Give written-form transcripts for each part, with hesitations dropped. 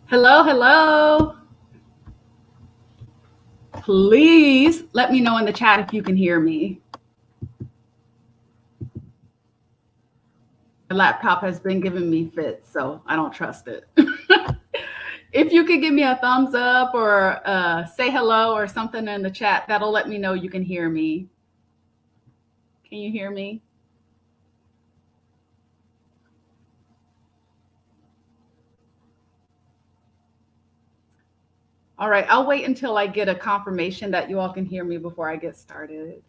Hello, hello. Please let me know in the chat if you can hear me. My laptop has been giving me fits, so I don't trust it. If you could give me a thumbs up or say hello or something in the chat, that'll let me know you can hear me. Can you hear me? All right, I'll wait until I get a confirmation that you all can hear me before I get started.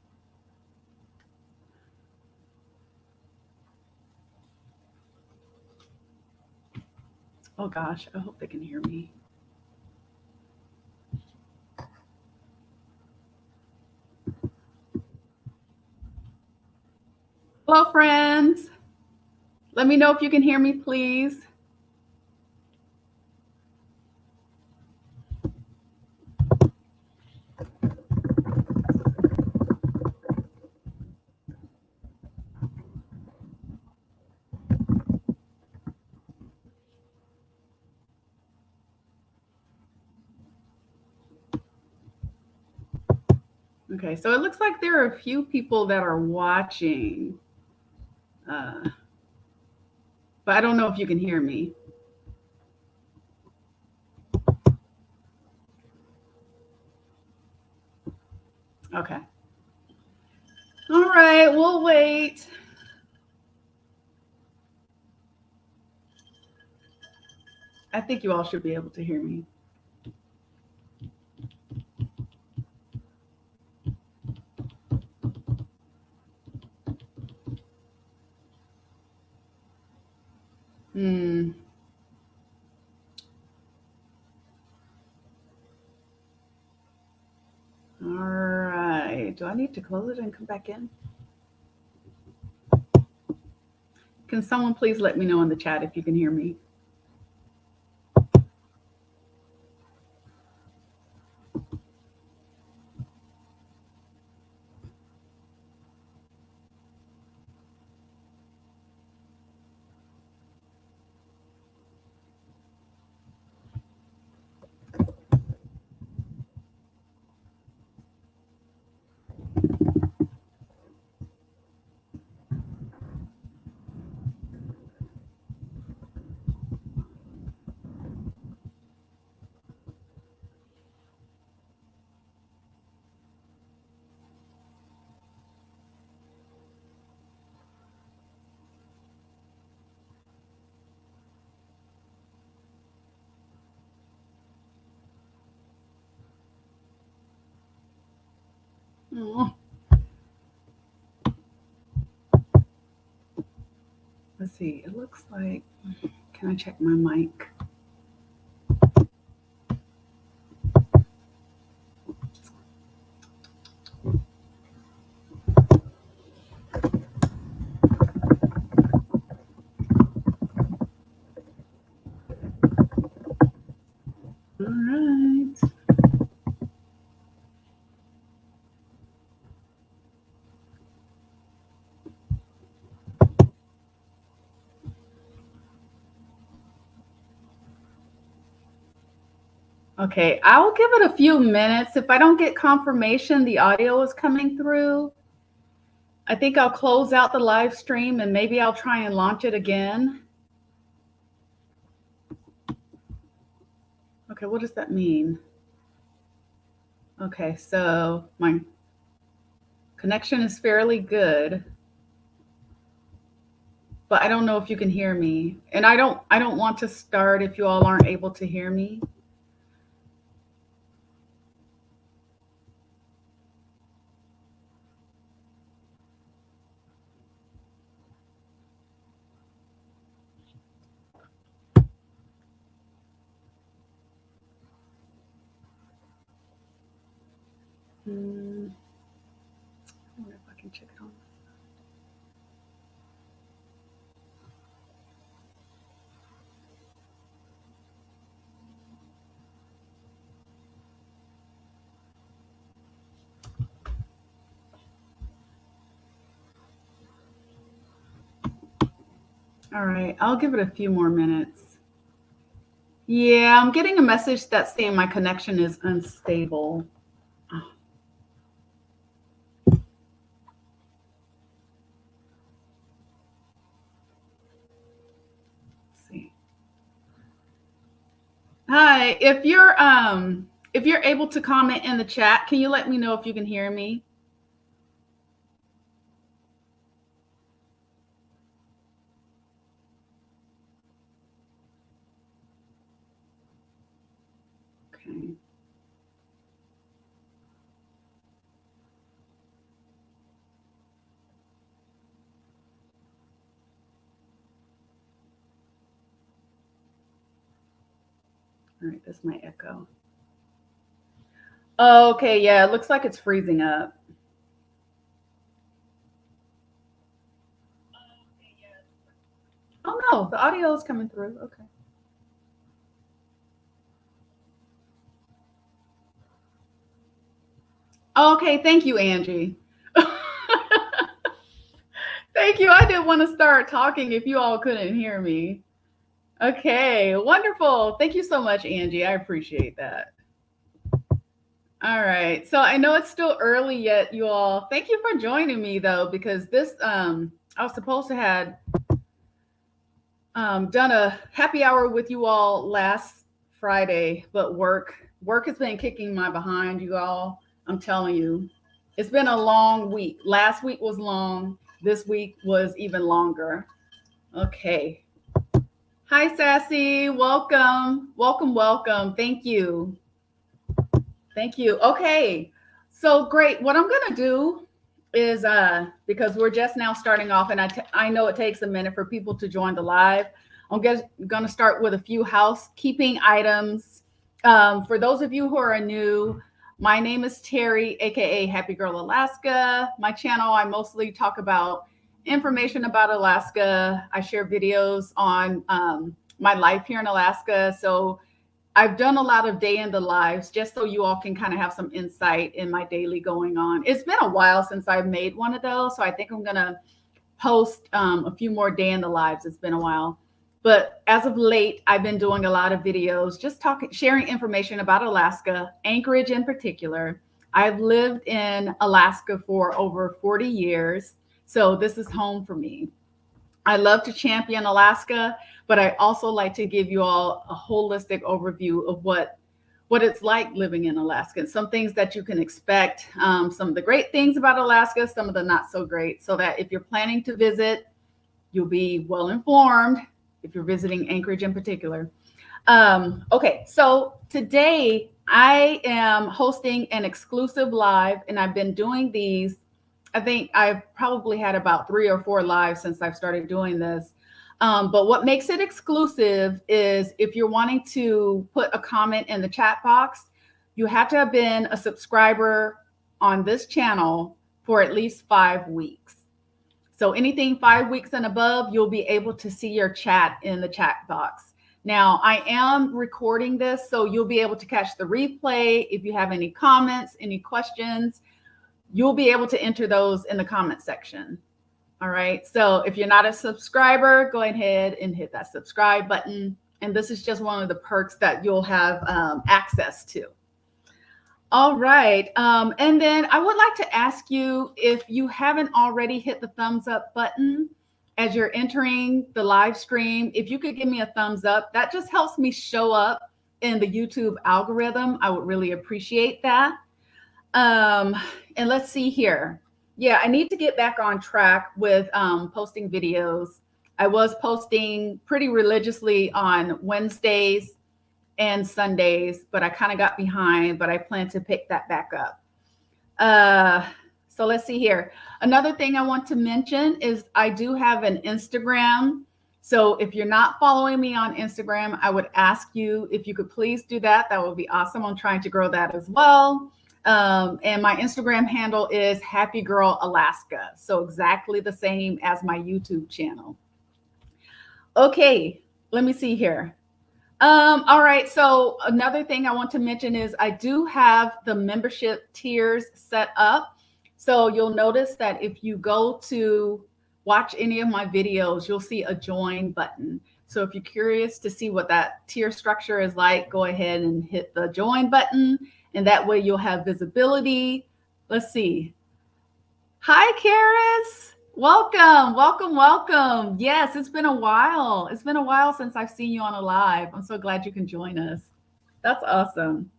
Oh gosh, I hope they can hear me. Hello, friends. Let me know if you can hear me, please. Okay, so it looks like there are a few people that are watching, but I don't know if you can hear me. Okay. All right, we'll wait. I think you all should be able to hear me. Hmm. All right. Do I need to close it and come back in? Can someone please let me know in the chat if you can hear me? Oh. Let's see. It looks like, can I check my mic? All right. Okay, I'll give it a few minutes. If I don't get confirmation the audio is coming through, I think I'll close out the live stream and maybe I'll try and launch it again. Okay, what does that mean? Okay, so my connection is fairly good, but I don't know if you can hear me. And I don't want to start if you all aren't able to hear me. I wonder if I can check it on. All right, I'll give it a few more minutes. Yeah, I'm getting a message that's saying my connection is unstable. Oh, let's see. Hi, if you're able to comment in the chat, can you let me know if you can hear me? Okay. All right, that's my echo. Okay, yeah, it looks like it's freezing up. Oh no, the audio is coming through. Okay. Okay, thank you, Angie. Thank you. I didn't want to start talking if you all couldn't hear me. Okay, wonderful. Thank you so much, Angie. I appreciate that. All right. So I know it's still early yet, you all. Thank you for joining me though, because this I was supposed to had done a happy hour with you all last Friday, but work has been kicking my behind, you all. I'm telling you, it's been a long week. Last week was long. This week was even longer. Okay. Hi, Sassy. Welcome. Welcome, welcome. Thank you. Thank you. Okay. So great. What I'm going to do is because we're just now starting off and I know it takes a minute for people to join the live. I'm going to start with a few housekeeping items. For those of you who are new, my name is Terry, aka Happy Girl Alaska. My channel, I mostly talk about information about Alaska. I share videos on my life here in Alaska. So I've done a lot of day in the lives just so you all can kind of have some insight in my daily going on. It's been a while since I've made one of those, so I think I'm gonna post a few more day in the lives. It's been a while, but as of late, I've been doing a lot of videos, just talking, sharing information about Alaska, Anchorage in particular. I've lived in Alaska for over 40 years, so this is home for me. I love to champion Alaska, but I also like to give you all a holistic overview of what it's like living in Alaska and some things that you can expect, some of the great things about Alaska, some of the not so great, so that if you're planning to visit, you'll be well informed if you're visiting Anchorage in particular. Okay, so today I am hosting an exclusive live, and I've been doing these. I think I've probably had about 3 or 4 lives since I've started doing this. But what makes it exclusive is if you're wanting to put a comment in the chat box, you have to have been a subscriber on this channel for at least 5 weeks. So anything 5 weeks and above, you'll be able to see your chat in the chat box. Now, I am recording this, so you'll be able to catch the replay. If you have any comments, any questions, you'll be able to enter those in the comment section. All right. So if you're not a subscriber, go ahead and hit that subscribe button. And this is just one of the perks that you'll have access to. All right. And then I would like to ask you, if you haven't already hit the thumbs up button as you're entering the live stream, if you could give me a thumbs up, that just helps me show up in the YouTube algorithm. I would really appreciate that. And let's see here. Yeah, I need to get back on track with posting videos. I was posting pretty religiously on Wednesdays and Sundays, but I kind of got behind, but I plan to pick that back up. So let's see here. Another thing I want to mention is I do have an Instagram. So if you're not following me on Instagram, I would ask you if you could please do that. That would be awesome. I'm trying to grow that as well. And my Instagram handle is Happy Girl Alaska. So exactly the same as my YouTube channel. Okay, let me see here. All right. So another thing I want to mention is I do have the membership tiers set up. So you'll notice that if you go to watch any of my videos, you'll see a join button. So if you're curious to see what that tier structure is like, go ahead and hit the join button, and that way you'll have visibility. Let's see. Hi, Karis. Welcome, welcome, welcome. Yes, it's been a while. It's been a while since I've seen you on a live. I'm so glad you can join us. That's awesome.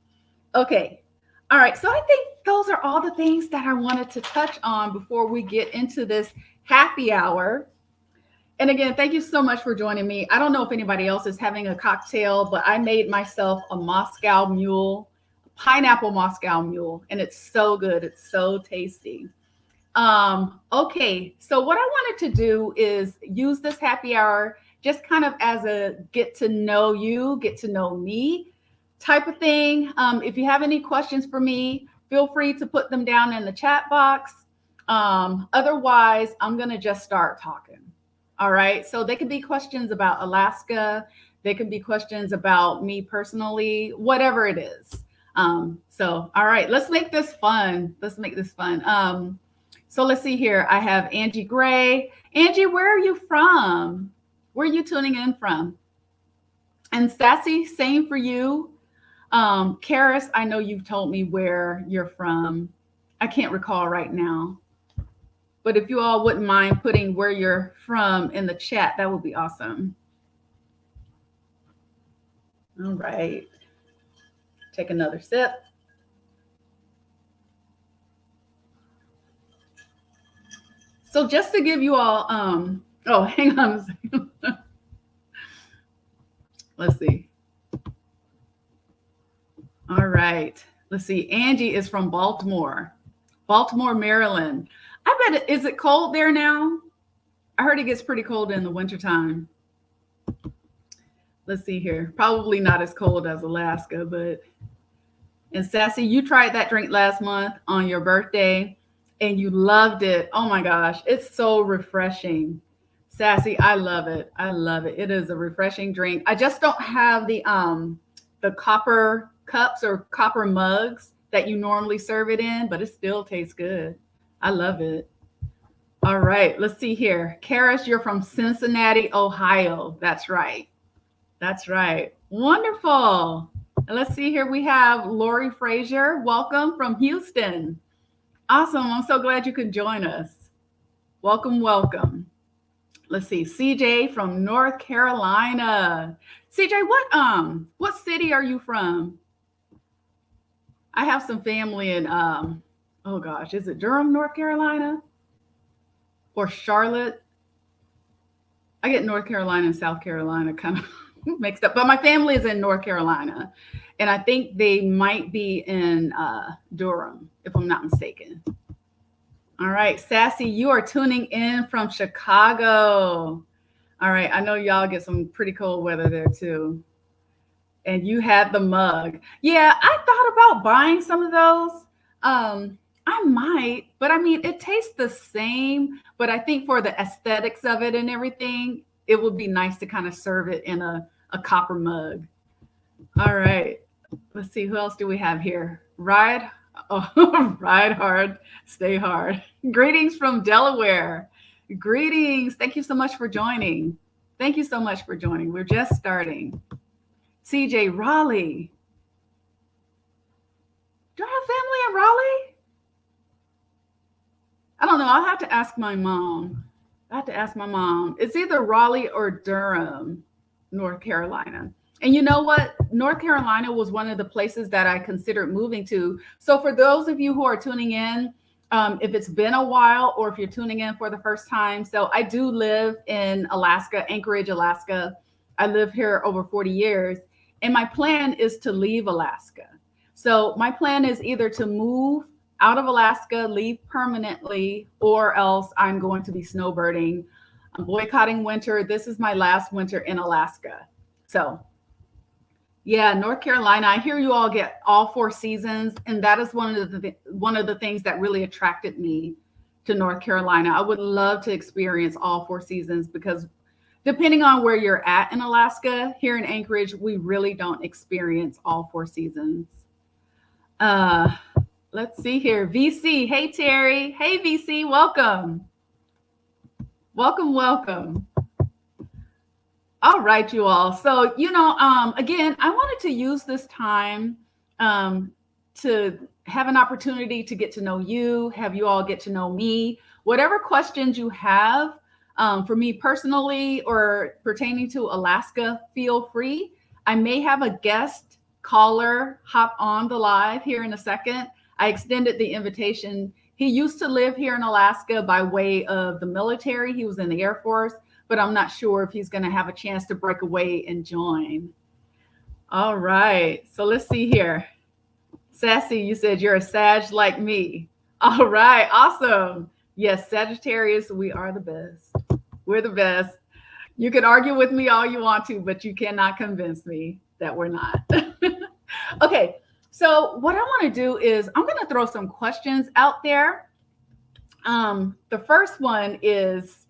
Okay. All right. So I think those are all the things that I wanted to touch on before we get into this happy hour. And again, thank you so much for joining me. I don't know if anybody else is having a cocktail, but I made myself a Moscow Mule, pineapple Moscow Mule, and it's so good. It's so tasty. Okay, so what I wanted to do is use this happy hour just kind of as a get to know you, get to know me type of thing. If you have any questions for me, feel free to put them down in the chat box. Otherwise, I'm going to just start talking. All right, so they could be questions about Alaska. They could be questions about me personally, whatever it is. So, all right, let's make this fun. Let's make this fun. So let's see here. I have Angie Gray. Angie, where are you from? Where are you tuning in from? And Sassy, same for you. Karis, I know you've told me where you're from. I can't recall right now. But if you all wouldn't mind putting where you're from in the chat, that would be awesome. All right. Take another sip. So just to give you all, oh, hang on a second. Let's see. All right. Let's see. Angie is from Baltimore, Maryland. I bet is it cold there now? I heard it gets pretty cold in the wintertime. Let's see here. Probably not as cold as Alaska, but. And Sassy, you tried that drink last month on your birthday and you loved it. Oh my gosh, it's so refreshing. Sassy, I love it. I love it. It is a refreshing drink. I just don't have the copper cups or copper mugs that you normally serve it in, but it still tastes good. I love it. All right, let's see here. Karis, you're from Cincinnati, Ohio. That's right. That's right. Wonderful. And let's see here. We have Lori Frazier. Welcome from Houston. Awesome. I'm so glad you could join us. Welcome, welcome. Let's see. CJ from North Carolina. CJ, what city are you from? I have some family in oh gosh, is it Durham, North Carolina? Or Charlotte? I get North Carolina and South Carolina kind of mixed up, but my family is in North Carolina, and I think they might be in Durham, if I'm not mistaken. All right, Sassy, you are tuning in from Chicago. All right, I know y'all get some pretty cold weather there too. And you had the mug. Yeah, I thought about buying some of those. I might, but I mean, it tastes the same, but I think for the aesthetics of it and everything, it would be nice to kind of serve it in a copper mug. All right. Let's see. Who else do we have here? Ride hard, stay hard. Greetings from Delaware. Greetings. Thank you so much for joining. Thank you so much for joining. We're just starting. CJ, Raleigh. Do I have family in Raleigh? I don't know. I'll have to ask my mom. It's either Raleigh or Durham, North Carolina. And you know what? North Carolina was one of the places that I considered moving to. So for those of you who are tuning in, if it's been a while or if you're tuning in for the first time, so I do live in Alaska, Anchorage, Alaska. I live here over 40 years. And my plan is to leave Alaska. So my plan is either to move out of Alaska, leave permanently, or else I'm going to be snowbirding. I'm boycotting winter. This is my last winter in Alaska. So yeah, North Carolina, I hear you all get all 4 seasons. And that is one of the things that really attracted me to North Carolina. I would love to experience all 4 seasons because depending on where you're at in Alaska, here in Anchorage, we really don't experience all 4 seasons. Let's see here. VC. Hey, Terry. Hey, VC. Welcome. Welcome, welcome. All right, you all. So, again, I wanted to use this time um, to have an opportunity to get to know you, have you all get to know me. Whatever questions you have for me personally or pertaining to Alaska, feel free. I may have a guest caller hop on the live here in a second. I extended the invitation. He used to live here in Alaska by way of the military. He was in the Air Force, but I'm not sure if he's going to have a chance to break away and join. All right. So let's see here. Sassy, you said you're a Sag like me. All right. Awesome. Yes, Sagittarius, we are the best. We're the best. You can argue with me all you want to, but you cannot convince me that we're not. Okay. So what I want to do is I'm going to throw some questions out there. The first one is,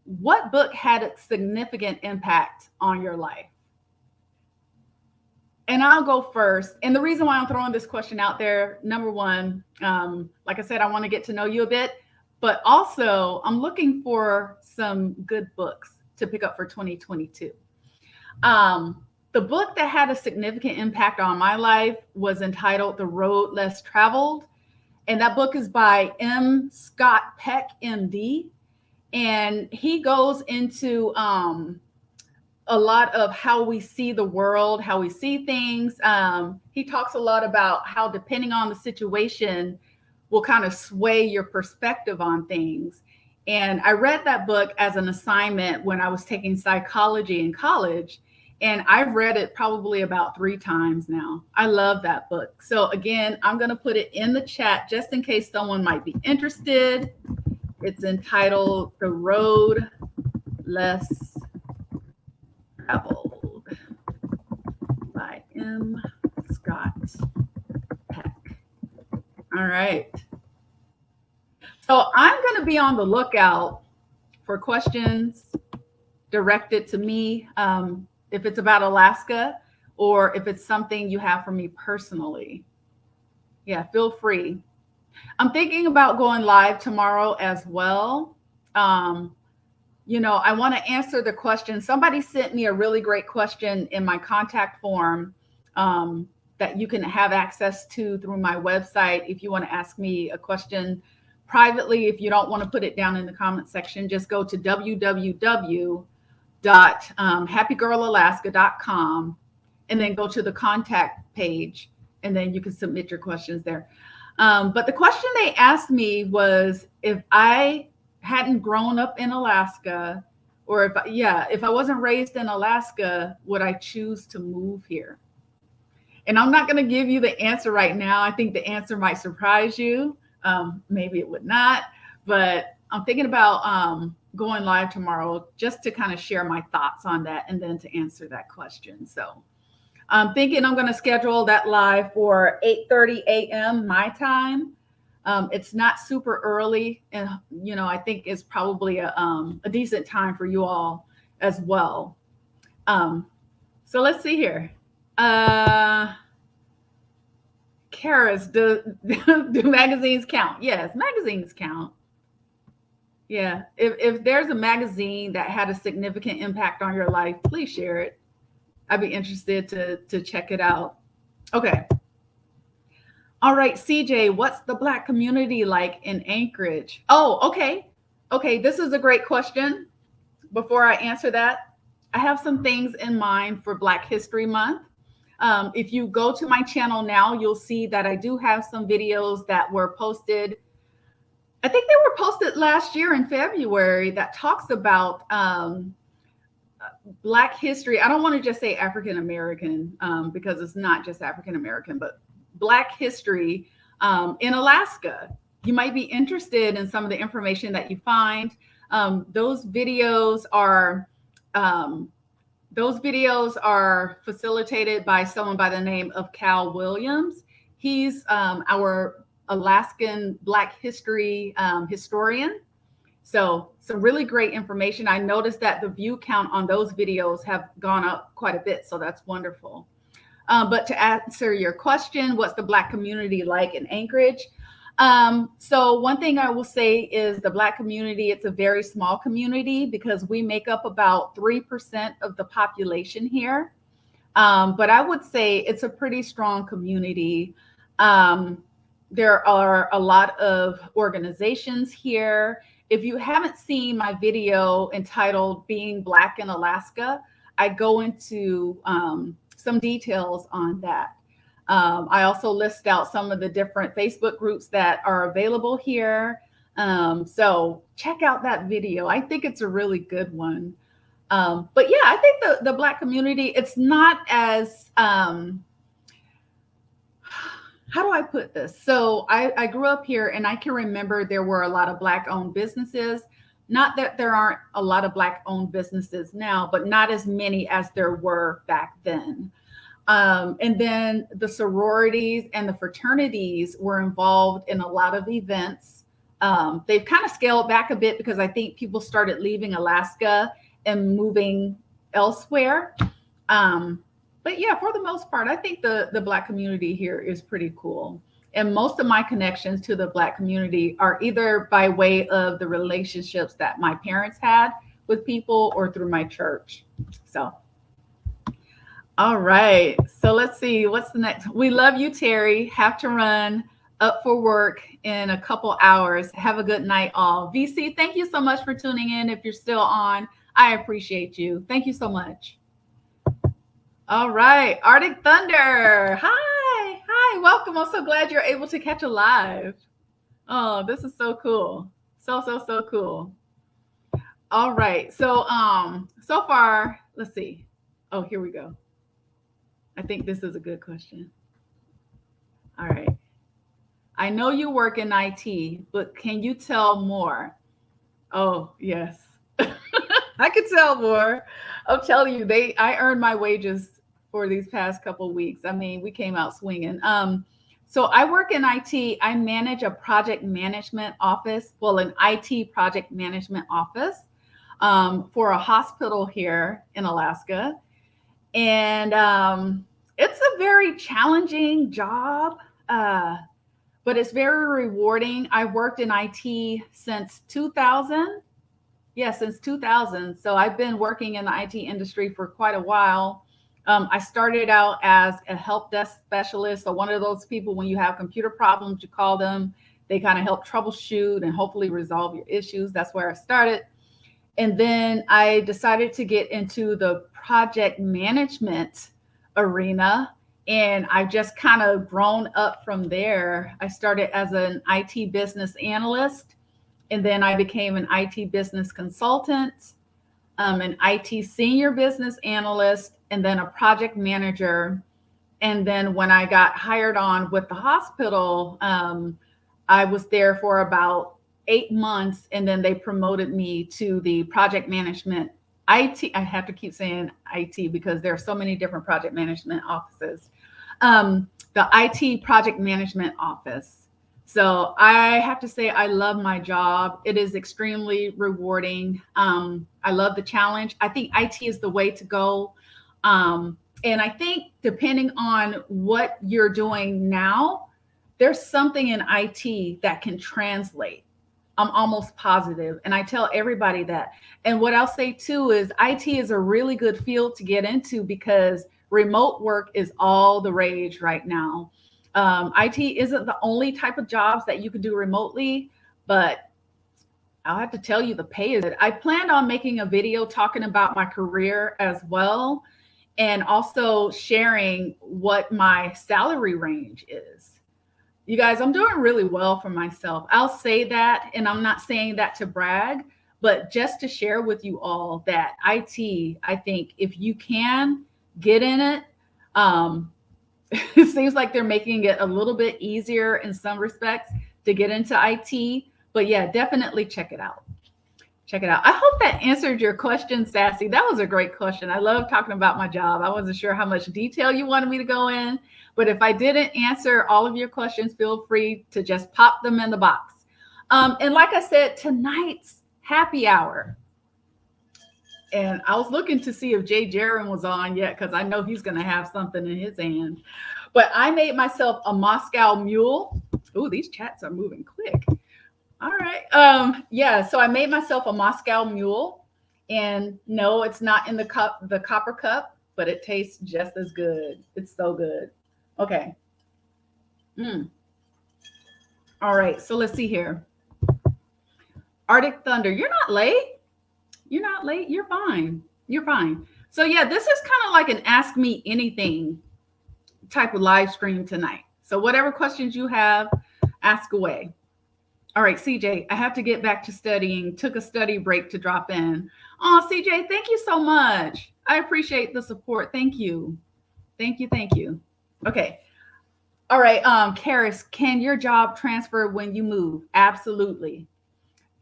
what book had a significant impact on your life? And I'll go first. And the reason why I'm throwing this question out there, number one, like I said, I want to get to know you a bit, but also I'm looking for some good books to pick up for 2022. The book that had a significant impact on my life was entitled The Road Less Traveled. And that book is by M. Scott Peck, MD. And he goes into a lot of how we see the world, how we see things. He talks a lot about how, depending on the situation, will kind of sway your perspective on things. And I read that book as an assignment when I was taking psychology in college. And I've read it probably about 3 times now. I love that book. So again, I'm going to put it in the chat just in case someone might be interested. It's entitled The Road Less Traveled by M. Scott Peck. All right. So I'm going to be on the lookout for questions directed to me, if it's about Alaska or if it's something you have for me personally. Yeah, feel free. I'm thinking about going live tomorrow as well. I want to answer the question. Somebody sent me a really great question in my contact form that you can have access to through my website. If you want to ask me a question privately, if you don't want to put it down in the comment section, just go to www.happygirlalaska.com and then go to the contact page, and then you can submit your questions there. But the question they asked me was if I hadn't grown up in Alaska, or if I wasn't raised in Alaska, would I choose to move here? And I'm not going to give you the answer right now. I think the answer might surprise you. Maybe it would not, but I'm thinking about going live tomorrow just to kind of share my thoughts on that and then to answer that question. So I'm thinking I'm going to schedule that live for 8:30 a.m. my time. It's not super early, and I think it's probably a decent time for you all as well. So let's see here. Karis, do magazines count? Yes, magazines count. Yeah, if there's a magazine that had a significant impact on your life, please share it. I'd be interested to check it out. Okay. All right, CJ, what's the Black community like in Anchorage? Oh, okay. Okay, this is a great question. Before I answer that, I have some things in mind for Black History Month. If you go to my channel now, you'll see that I do have some videos that were posted. I think they were posted last year in February that talks about Black history. I don't want to just say African American because it's not just African American, but Black history in Alaska. You might be interested in some of the information that you find. Those videos are facilitated by someone by the name of Cal Williams. He's our Alaskan Black history historian. So some really great information. I noticed that the view count on those videos have gone up quite a bit. So that's wonderful. But to answer your question, what's the Black community like in Anchorage? So one thing I will say is the Black community, it's a very small community because we make up about 3% of the population here. But I would say it's a pretty strong community. Um, there are a lot of organizations here. If you haven't seen my video entitled Being Black in Alaska, I go into some details on that. I also list out some of the different Facebook groups that are available here. So check out that video. I think it's a really good one. But yeah, I think the Black community, it's not as, how do I put this? So I grew up here and I can remember there were a lot of Black owned businesses. Not that there aren't a lot of Black owned businesses now, but not as many as there were back then. And then the sororities and the fraternities were involved in a lot of events. They've kind of scaled back a bit because I think people started leaving Alaska and moving elsewhere. But yeah, for the most part, I think the Black community here is pretty cool. And most of my connections to the Black community are either by way of the relationships that my parents had with people or through my church. So, all right. So let's see. What's the next? We love you, Terry. Have to run up for work in a couple hours. Have a good night, all. VC, thank you so much for tuning in. If you're still on, I appreciate you. Thank you so much. All right. Arctic Thunder. Hi. Hi. Welcome. I'm so glad you're able to catch a live. Oh, this is so cool. So cool. All right. So so far, let's see. Oh, here we go. I think this is a good question. All right. I know you work in IT, but can you tell more? Oh, yes. I could tell more. I'll tell you, I earned my wages for these past couple of weeks. I mean, we came out swinging. So I work in IT. I manage a project management office, well, an IT project management office for a hospital here in Alaska. And it's a very challenging job, but it's very rewarding. I worked in IT since 2000. Yeah, since 2000. So I've been working in the IT industry for quite a while. I started out as a help desk specialist. So one of those people, when you have computer problems, you call them. They kind of help troubleshoot and hopefully resolve your issues. That's where I started. And then I decided to get into the project management arena. And I've just kind of grown up from there. I started as an IT business analyst. And then I became an IT business consultant, an IT senior business analyst, and then a project manager. And then when I got hired on with the hospital, I was there for about 8 months. And then they promoted me to the project management IT. I have to keep saying IT because there are so many different project management offices. The IT project management office. So I have to say, I love my job. It is extremely rewarding. I love the challenge. I think IT is the way to go. And I think depending on what you're doing now, there's something in IT that can translate. I'm almost positive. And I tell everybody that. And what I'll say too is IT is a really good field to get into because remote work is all the rage right now. IT isn't the only type of jobs that you can do remotely, but I'll have to tell you the pay is good. I planned on making a video talking about my career as well, and also sharing what my salary range is. You guys, I'm doing really well for myself. I'll say that, and I'm not saying that to brag, but just to share with you all that IT, I think if you can get in it, it seems like they're making it a little bit easier in some respects to get into IT. But yeah, definitely check it out. Check it out. I hope that answered your question, Sassy. That was a great question. I love talking about my job. I wasn't sure how much detail you wanted me to go in, but if I didn't answer all of your questions, feel free to just pop them in the box. And like I said, tonight's happy hour. And I was looking to see if Jay Jaron was on yet, because I know he's going to have something in his hand. But I made myself a Moscow Mule Oh, these chats are moving quick. All right. Yeah, so I made myself a Moscow Mule, and no, it's not in the copper cup, but it tastes just as good. It's so good. Okay. Mm. All right. So let's see here. Arctic Thunder, you're not late. You're not late. You're fine. You're fine. So yeah, this is kind of like an ask me anything type of live stream tonight. So whatever questions you have, ask away. All right, CJ, I have to get back to studying. Took a study break to drop in. Oh, CJ, thank you so much. I appreciate the support. Thank you. Thank you. Thank you. Okay. All right. Karis, can your job transfer when you move? Absolutely.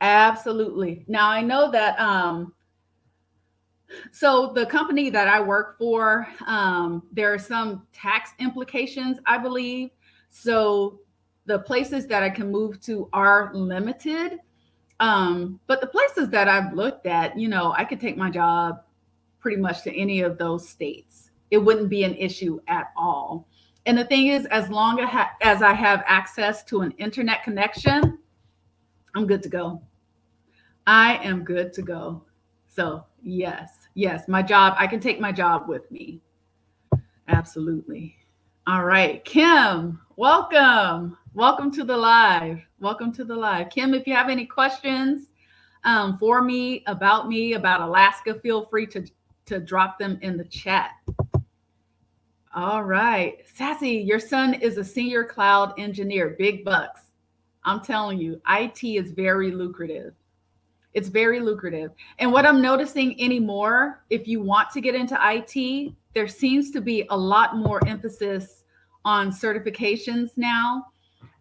Absolutely. Now I know that so the company that I work for, there are some tax implications, I believe. So the places that I can move to are limited. But the places that I've looked at, I could take my job pretty much to any of those states. It wouldn't be an issue at all. And the thing is, as long as I have access to an internet connection, I'm good to go. I am good to go. So, yes, my job, I can take my job with me. Absolutely. All right, Kim, welcome. Welcome to the live. Welcome to the live. Kim, if you have any questions for me, about Alaska, feel free to drop them in the chat. All right. Sassy, your son is a senior cloud engineer, big bucks. I'm telling you, IT is very lucrative. It's very lucrative. And what I'm noticing anymore, if you want to get into IT, there seems to be a lot more emphasis on certifications now.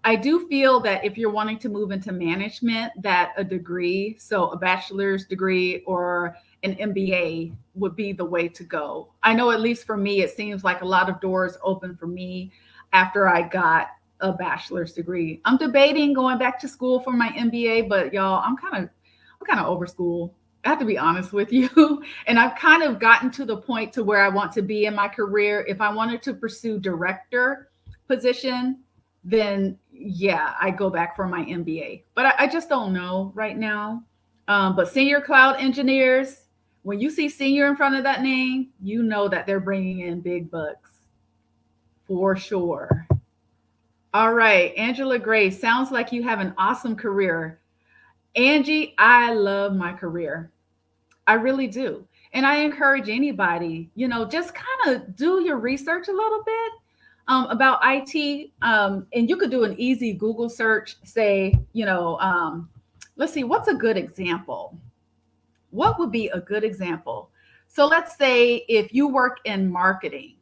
I do feel that if you're wanting to move into management, that a degree, so a bachelor's degree or an MBA would be the way to go. I know, at least for me, it seems like a lot of doors open for me after I got a bachelor's degree. I'm debating going back to school for my MBA, but y'all, I'm kind of over school. I have to be honest with you. And I've kind of gotten to the point to where I want to be in my career. If I wanted to pursue director position, then yeah, I go back for my MBA. But I just don't know right now. But senior cloud engineers, when you see senior in front of that name, you know that they're bringing in big bucks for sure. All right, Angela Gray, sounds like you have an awesome career. Angie, I love my career. I really do. And I encourage anybody, just kind of do your research a little bit about IT. And you could do an easy Google search, say, let's see, what's a good example? What would be a good example? So let's say if you work in marketing,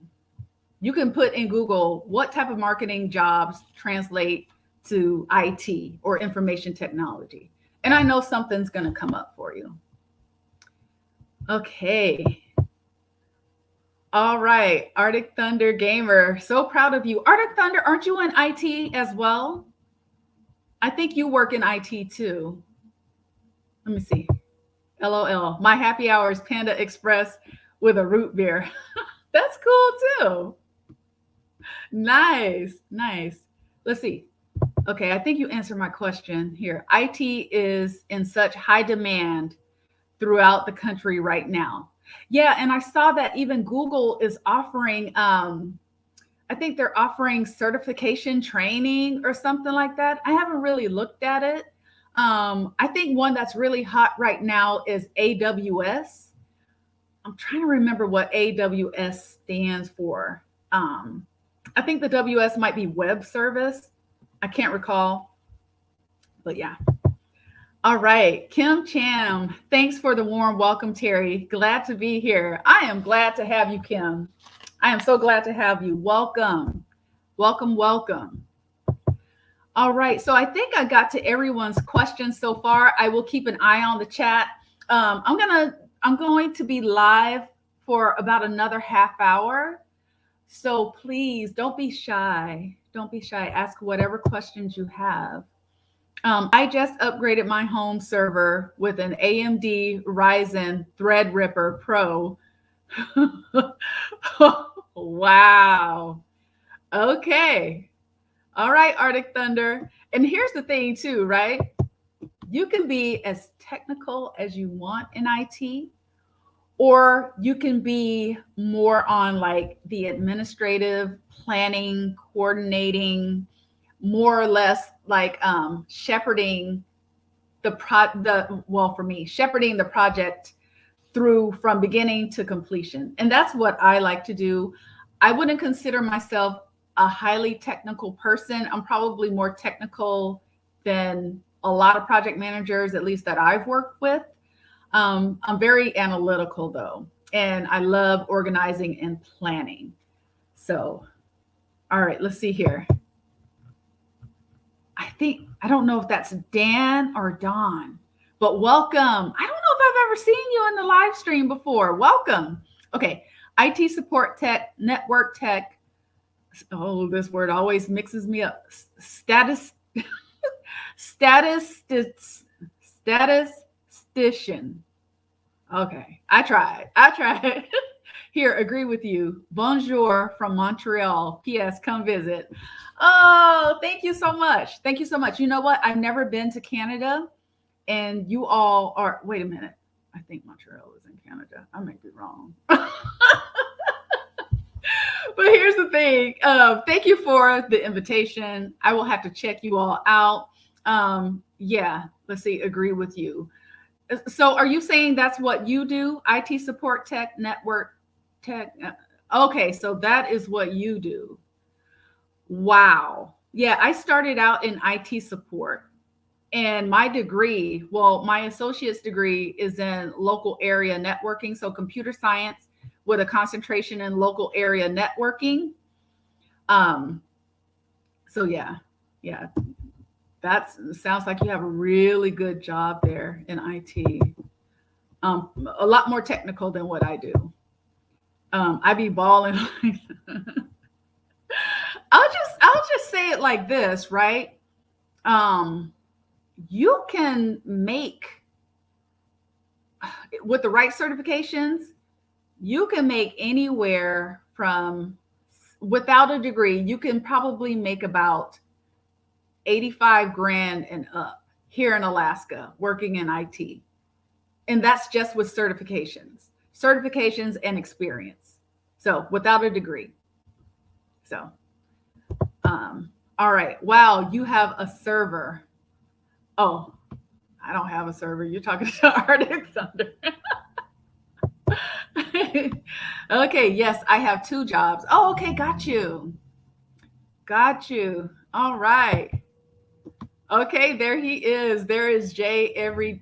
you can put in Google what type of marketing jobs translate to IT or information technology. And I know something's going to come up for you. Okay. All right. Arctic Thunder Gamer. So proud of you. Arctic Thunder, aren't you in IT as well? I think you work in IT too. Let me see. LOL. My happy hour is Panda Express with a root beer. That's cool too. Nice. Let's see. Okay, I think you answered my question here. IT is in such high demand throughout the country right now. Yeah, and I saw that even Google is offering, I think they're offering certification training or something like that. I haven't really looked at it. I think one that's really hot right now is AWS. I'm trying to remember what AWS stands for. I think the WS might be web service. I can't recall, but yeah. All right, Kim Cham, thanks for the warm welcome, Terry. Glad to be here. I am glad to have you, Kim. I am so glad to have you. Welcome. All right, so I think I got to everyone's questions so far. I will keep an eye on the chat. I'm going to be live for about another half hour. So please don't be shy. Don't be shy. Ask whatever questions you have. I just upgraded my home server with an AMD Ryzen Threadripper Pro. Wow. Okay. All right, Arctic Thunder. And here's the thing, too, right? You can be as technical as you want in IT, or you can be more on like the administrative planning, coordinating, more or less like shepherding for me, shepherding the project through from beginning to completion. And that's what I like to do. I wouldn't consider myself a highly technical person. I'm probably more technical than a lot of project managers, at least that I've worked with. I'm very analytical though, and I love organizing and planning. So, all right, let's see here. I don't know if that's Dan or Don, but welcome. I don't know if I've ever seen you in the live stream before. Welcome. Okay. IT support tech, network tech. Oh, this word always mixes me up. Status, statistician. Okay. I tried. Here, agree with you. Bonjour from Montreal. P.S. Come visit. Oh, thank you so much. Thank you so much. You know what? I've never been to Canada, and you all are. Wait a minute. I think Montreal is in Canada. I might be wrong. But here's the thing. Thank you for the invitation. I will have to check you all out. Yeah, let's see. Agree with you. So, are you saying that's what you do? IT support tech, network tech. Okay, so that is what you do. Wow. Yeah, I started out in IT support, and my degree, well, my associate's degree is in local area networking, so computer science with a concentration in local area networking. Um, so yeah, that sounds like you have a really good job there in IT. A lot more technical than what I do. I be balling. I'll just say it like this, right? Um, you can make with the right certifications, you can make anywhere from without a degree, you can probably make about 85 grand and up here in Alaska working in IT. And that's just with certifications and experience. So without a degree. So, all right. Wow, you have a server. Oh, I don't have a server. You're talking to Arctic Thunder. Okay, yes, I have two jobs. Oh, okay, got you. Got you. All right. Okay, there he is. There is Jay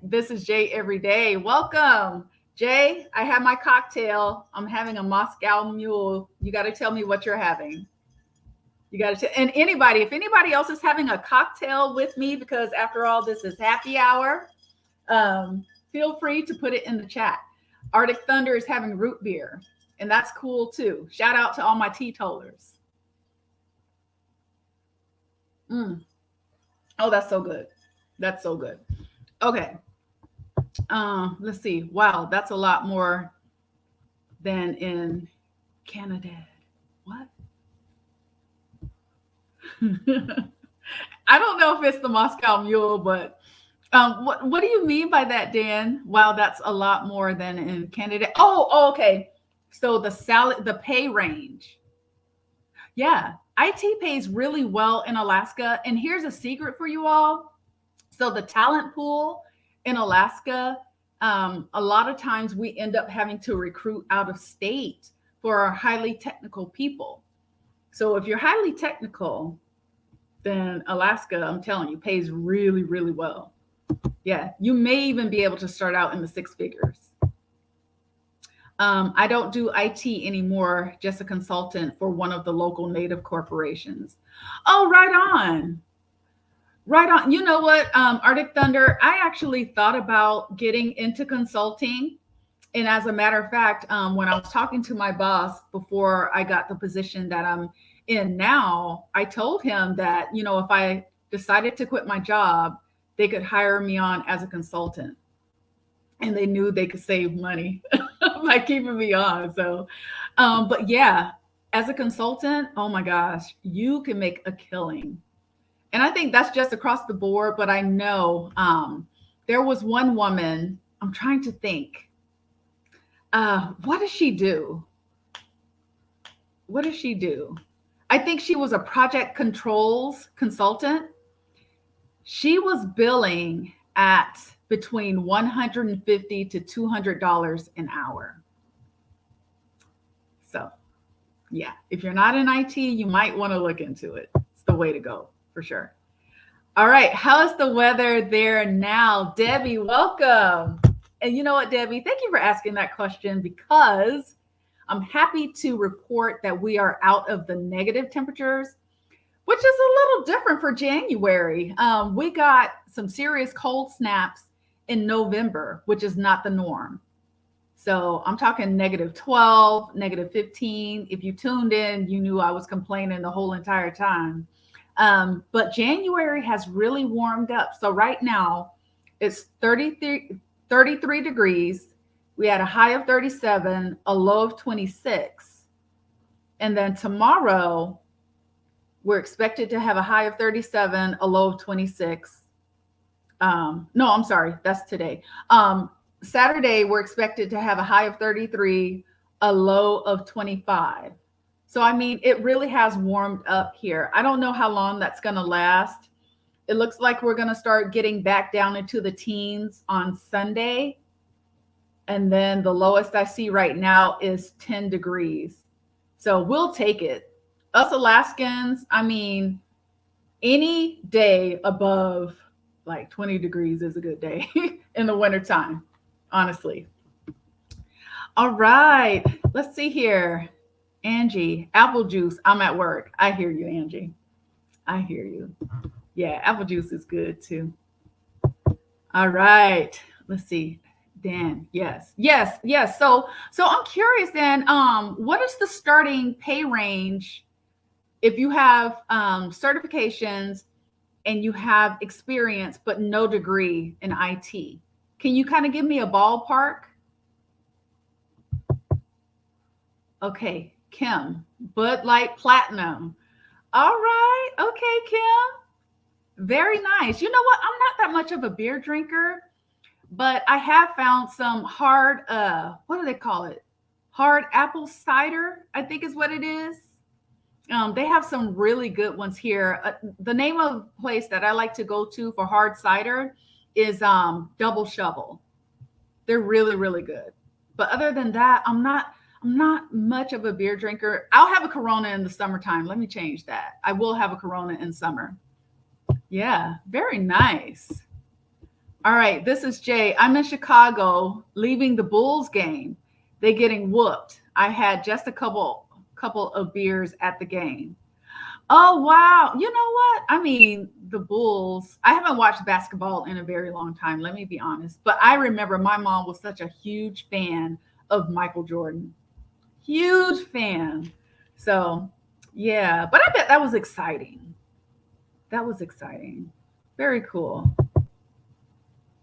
this is Jay every day. Welcome. Jay, I have my cocktail. I'm having a Moscow Mule. You got to tell me what you're having. You got to and if anybody else is having a cocktail with me, because after all, this is happy hour, feel free to put it in the chat. Arctic Thunder is having root beer, and that's cool too. Shout out to all my teetotalers. Mm. Oh, that's so good. That's so good. Okay. Let's see. Wow, that's a lot more than in Canada. What? I don't know if it's the Moscow Mule, but what do you mean by that, Dan? Wow, that's a lot more than in Canada. Oh, okay. So the pay range. Yeah, IT pays really well in Alaska. And here's a secret for you all. So the talent pool in Alaska, a lot of times we end up having to recruit out of state for our highly technical people. So if you're highly technical, then Alaska, I'm telling you, pays really, really well. Yeah, you may even be able to start out in the six figures. I don't do IT anymore, just a consultant for one of the local native corporations. Oh, right on. Right on. You know what, Arctic Thunder, I actually thought about getting into consulting. And as a matter of fact, when I was talking to my boss before I got the position that I'm in now, I told him that, if I decided to quit my job, they could hire me on as a consultant. And they knew they could save money by keeping me on. So, but yeah, as a consultant, oh my gosh, you can make a killing. And I think that's just across the board, but I know there was one woman, I'm trying to think, what does she do? What does she do? I think she was a project controls consultant. She was billing at between $150 to $200 an hour. So, yeah, if you're not in IT, you might want to look into it. It's the way to go for sure. All right, how's the weather there now? Debbie, welcome. And you know what, Debbie, thank you for asking that question, because I'm happy to report that we are out of the negative temperatures, which is a little different for January. We got some serious cold snaps in November, which is not the norm. So I'm talking -12, -15. If you tuned in, you knew I was complaining the whole entire time. But January has really warmed up. So right now it's 33 degrees. We had a high of 37, a low of 26. And then tomorrow, we're expected to have a high of 37, a low of 26. No, I'm sorry, that's today. Saturday, we're expected to have a high of 33, a low of 25. So, I mean, it really has warmed up here. I don't know how long that's going to last. It looks like we're going to start getting back down into the teens on Sunday. And then the lowest I see right now is 10 degrees. So we'll take it. Us Alaskans, I mean, any day above like 20 degrees is a good day in the wintertime, honestly. All right, let's see here. Angie, apple juice. I'm at work. I hear you, Angie. I hear you. Yeah, apple juice is good too. All right, let's see. Dan, yes. So I'm curious, Dan. What is the starting pay range if you have certifications and you have experience but no degree in IT? Can you kind of give me a ballpark? Okay, Kim, Bud Light Platinum. All right, okay, Kim. Very nice. You know what? I'm not that much of a beer drinker, but I have found some hard, what do they call it? Hard apple cider, I think is what it is. They have some really good ones here. The name of the place that I like to go to for hard cider is Double Shovel. They're really, really good. But other than that, I'm not much of a beer drinker. I'll have a Corona in the summertime. Let me change that. I will have a Corona in summer. Yeah, very nice. All right, this is Jay. I'm in Chicago, leaving the Bulls game. They're getting whooped. I had just a couple of beers at the game. Oh, wow. You know what? I mean, the Bulls, I haven't watched basketball in a very long time, let me be honest. But I remember my mom was such a huge fan of Michael Jordan. Huge fan. So, yeah. But I bet that was exciting. That was exciting. Very cool.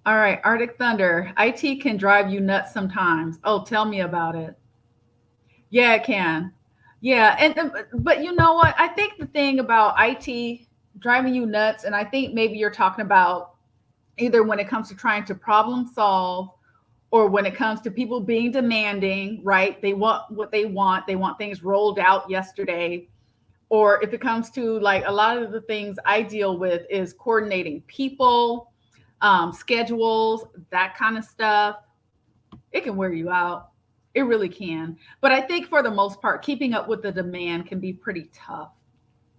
All right, Arctic Thunder. IT can drive you nuts sometimes. Oh, tell me about it. Yeah, it can. Yeah, and but you know what? I think the thing about IT driving you nuts, and I think maybe you're talking about either when it comes to trying to problem solve or when it comes to people being demanding, right? They want what they want. They want things rolled out yesterday. Or if it comes to like a lot of the things I deal with is coordinating people, schedules, that kind of stuff. It can wear you out. It really can. But I think for the most part, keeping up with the demand can be pretty tough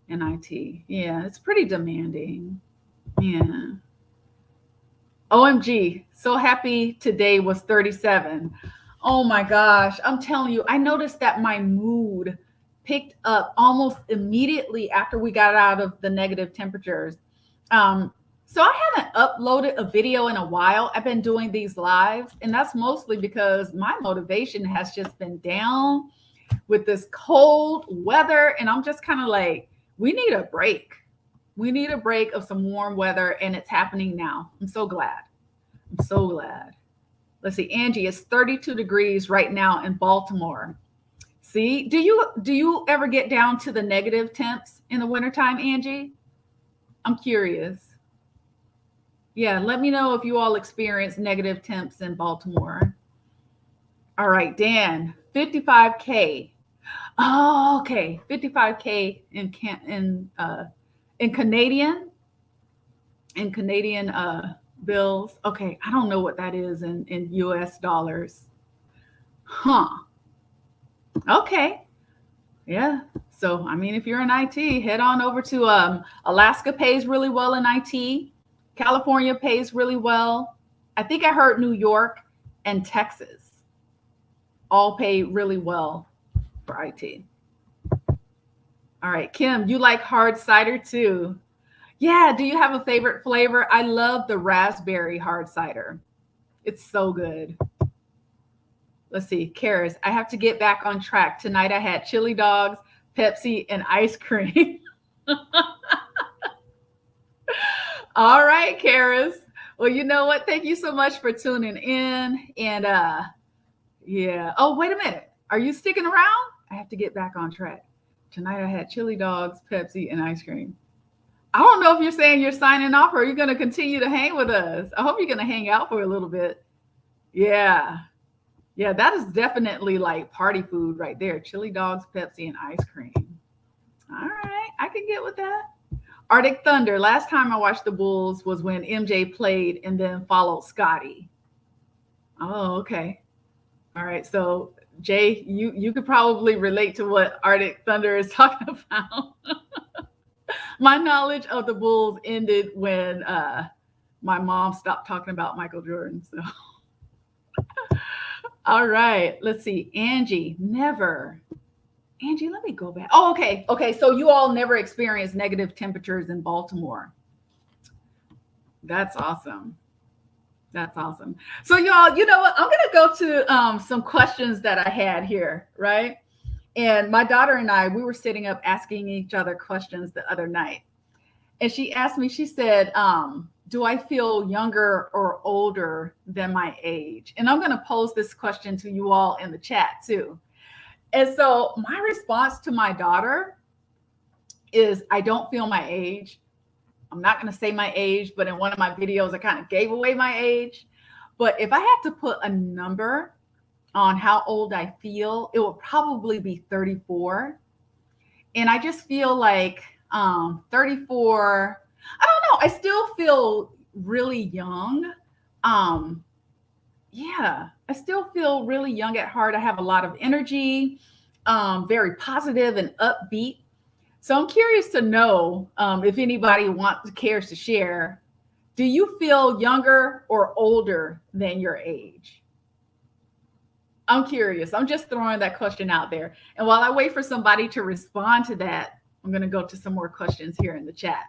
in IT. Yeah, it's pretty demanding. Yeah. OMG, so happy today was 37. Oh my gosh, I'm telling you, I noticed that my mood picked up almost immediately after we got out of the negative temperatures. So I haven't uploaded a video in a while. I've been doing these lives, and that's mostly because my motivation has just been down with this cold weather. And I'm just kind of like, we need a break. We need a break of some warm weather, and it's happening now. I'm so glad. I'm so glad. Let's see, Angie, it's 32 degrees right now in Baltimore. See, do you ever get down to the negative temps in the wintertime, Angie? I'm curious. Yeah, let me know if you all experience negative temps in Baltimore. All right, Dan, 55K. Oh, okay, 55K in Canadian bills. Okay, I don't know what that is in US dollars. Huh. Okay. Yeah. So, I mean, if you're in IT, head on over to Alaska pays really well in IT. California pays really well. I think I heard New York and Texas all pay really well for IT. All right, Kim, you like hard cider too. Yeah, do you have a favorite flavor? I love the raspberry hard cider. It's so good. Let's see, Karis, I have to get back on track. Tonight I had chili dogs, Pepsi, and ice cream. All right, Karis. Well, you know what? Thank you so much for tuning in. And yeah. Oh, wait a minute. Are you sticking around? I have to get back on track. Tonight I had chili dogs, Pepsi, and ice cream. I don't know if you're saying you're signing off or are you going to continue to hang with us? I hope you're going to hang out for a little bit. Yeah. Yeah, that is definitely like party food right there. Chili dogs, Pepsi, and ice cream. All right. I can get with that. Arctic Thunder. Last time I watched the Bulls was when MJ played and then followed Scotty. Oh, okay. All right. So Jay, you could probably relate to what Arctic Thunder is talking about. My knowledge of the Bulls ended when my mom stopped talking about Michael Jordan. So, all right, let's see. Angie, never. Angie, let me go back. Oh, okay. Okay. So you all never experienced negative temperatures in Baltimore. That's awesome. That's awesome. So y'all, you know what? I'm gonna go to some questions that I had here, right? And my daughter and I, we were sitting up asking each other questions the other night. And she asked me, she said, do I feel younger or older than my age? And I'm going to pose this question to you all in the chat too. And so my response to my daughter is I don't feel my age. I'm not going to say my age, but in one of my videos, I kind of gave away my age. But if I had to put a number on how old I feel, it would probably be 34. And I just feel like 34, I don't know, I still feel really young. Yeah, I still feel really young at heart. I have a lot of energy, very positive and upbeat. So I'm curious to know if anybody cares to share. Do you feel younger or older than your age? I'm curious. I'm just throwing that question out there. And while I wait for somebody to respond to that, I'm going to go to some more questions here in the chat.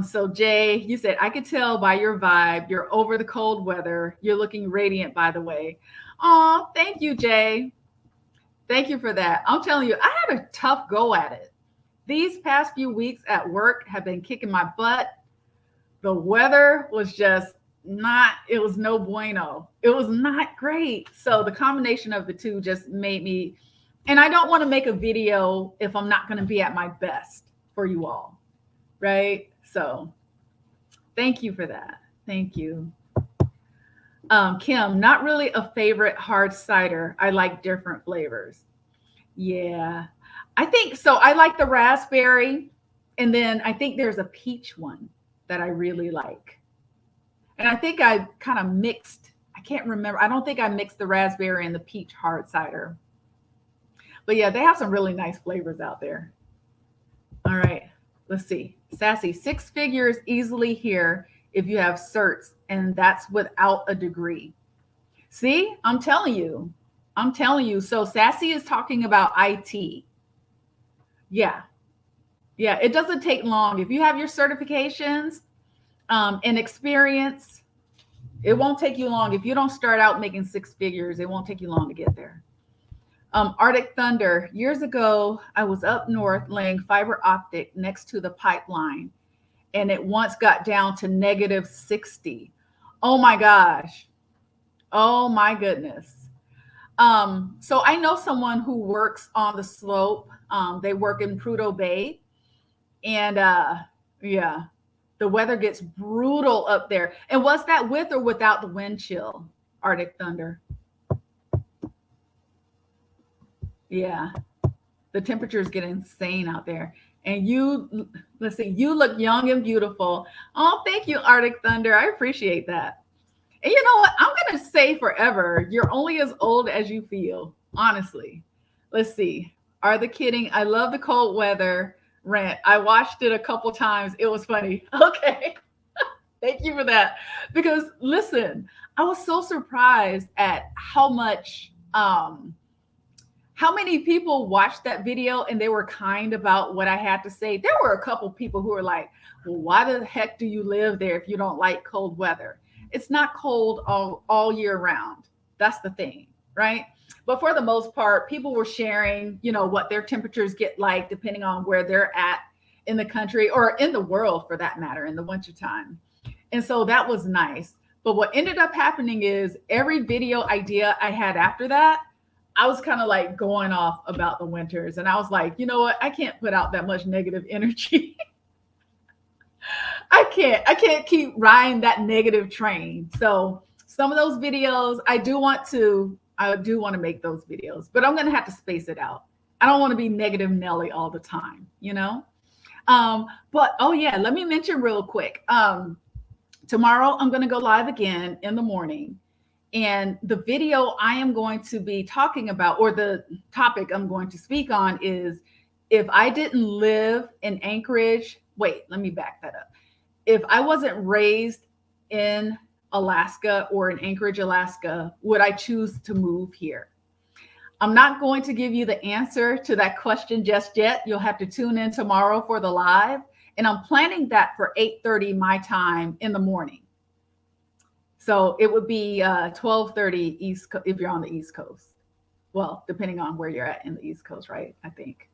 So Jay, you said, I could tell by your vibe, you're over the cold weather. You're looking radiant, by the way. Oh, thank you, Jay. Thank you for that. I'm telling you, I had a tough go at it. These past few weeks at work have been kicking my butt. The weather was just it was no bueno. It was not great. So the combination of the two just made me, and I don't want to make a video if I'm not going to be at my best for you all. Right? So thank you for that. Thank you. Kim, not really a favorite hard cider. I like different flavors. Yeah. I think so. I like the raspberry. And then I think there's a peach one that I really like. And I think I kind of mixed, I can't remember. I don't think I mixed the raspberry and the peach hard cider. But yeah, they have some really nice flavors out there. All right, let's see. Sassy, 6 figures easily here if you have certs, and that's without a degree. See, I'm telling you. So Sassy is talking about IT. Yeah. Yeah, it doesn't take long. If you have your certifications, and experience, it won't take you long. If you don't start out making 6 figures, it won't take you long to get there. Arctic Thunder, years ago, I was up north laying fiber optic next to the pipeline, and it once got down to -60. Oh my gosh. Oh my goodness. So I know someone who works on the slope. They work in Prudhoe Bay, and yeah, the weather gets brutal up there. And was that with or without the wind chill, Arctic thunder? Yeah, the temperatures get insane out there. And you, let's see, you look young and beautiful. Oh, thank you, Arctic Thunder. I appreciate that. And you know what? I'm going to say forever, you're only as old as you feel, honestly. Let's see. Are the kidding? I love the cold weather rant. I watched it a couple times. It was funny. Okay. Thank you for that. Because listen, I was so surprised at how many people watched that video and they were kind about what I had to say. There were a couple people who were like, well, why the heck do you live there if you don't like cold weather? It's not cold all year round. That's the thing, right? But for the most part, people were sharing, what their temperatures get like depending on where they're at in the country or in the world for that matter in the wintertime. And so that was nice. But what ended up happening is every video idea I had after that, I was kind of like going off about the winters. And I was like, you know what? I can't put out that much negative energy. I can't keep riding that negative train. So some of those videos, I do want to make those videos, but I'm going to have to space it out. I don't want to be negative Nelly all the time. But oh yeah, let me mention real quick. Tomorrow I'm going to go live again in the morning. And the video I am going to be talking about, or the topic I'm going to speak on, is if I didn't live in Anchorage. Wait, let me back that up. If I wasn't raised in Alaska or in Anchorage, Alaska, would I choose to move here? I'm not going to give you the answer to that question just yet. You'll have to tune in tomorrow for the live. And I'm planning that for 8:30 my time in the morning. So it would be 12:30 if you're on the East Coast. Well, depending on where you're at in the East Coast, right? I think.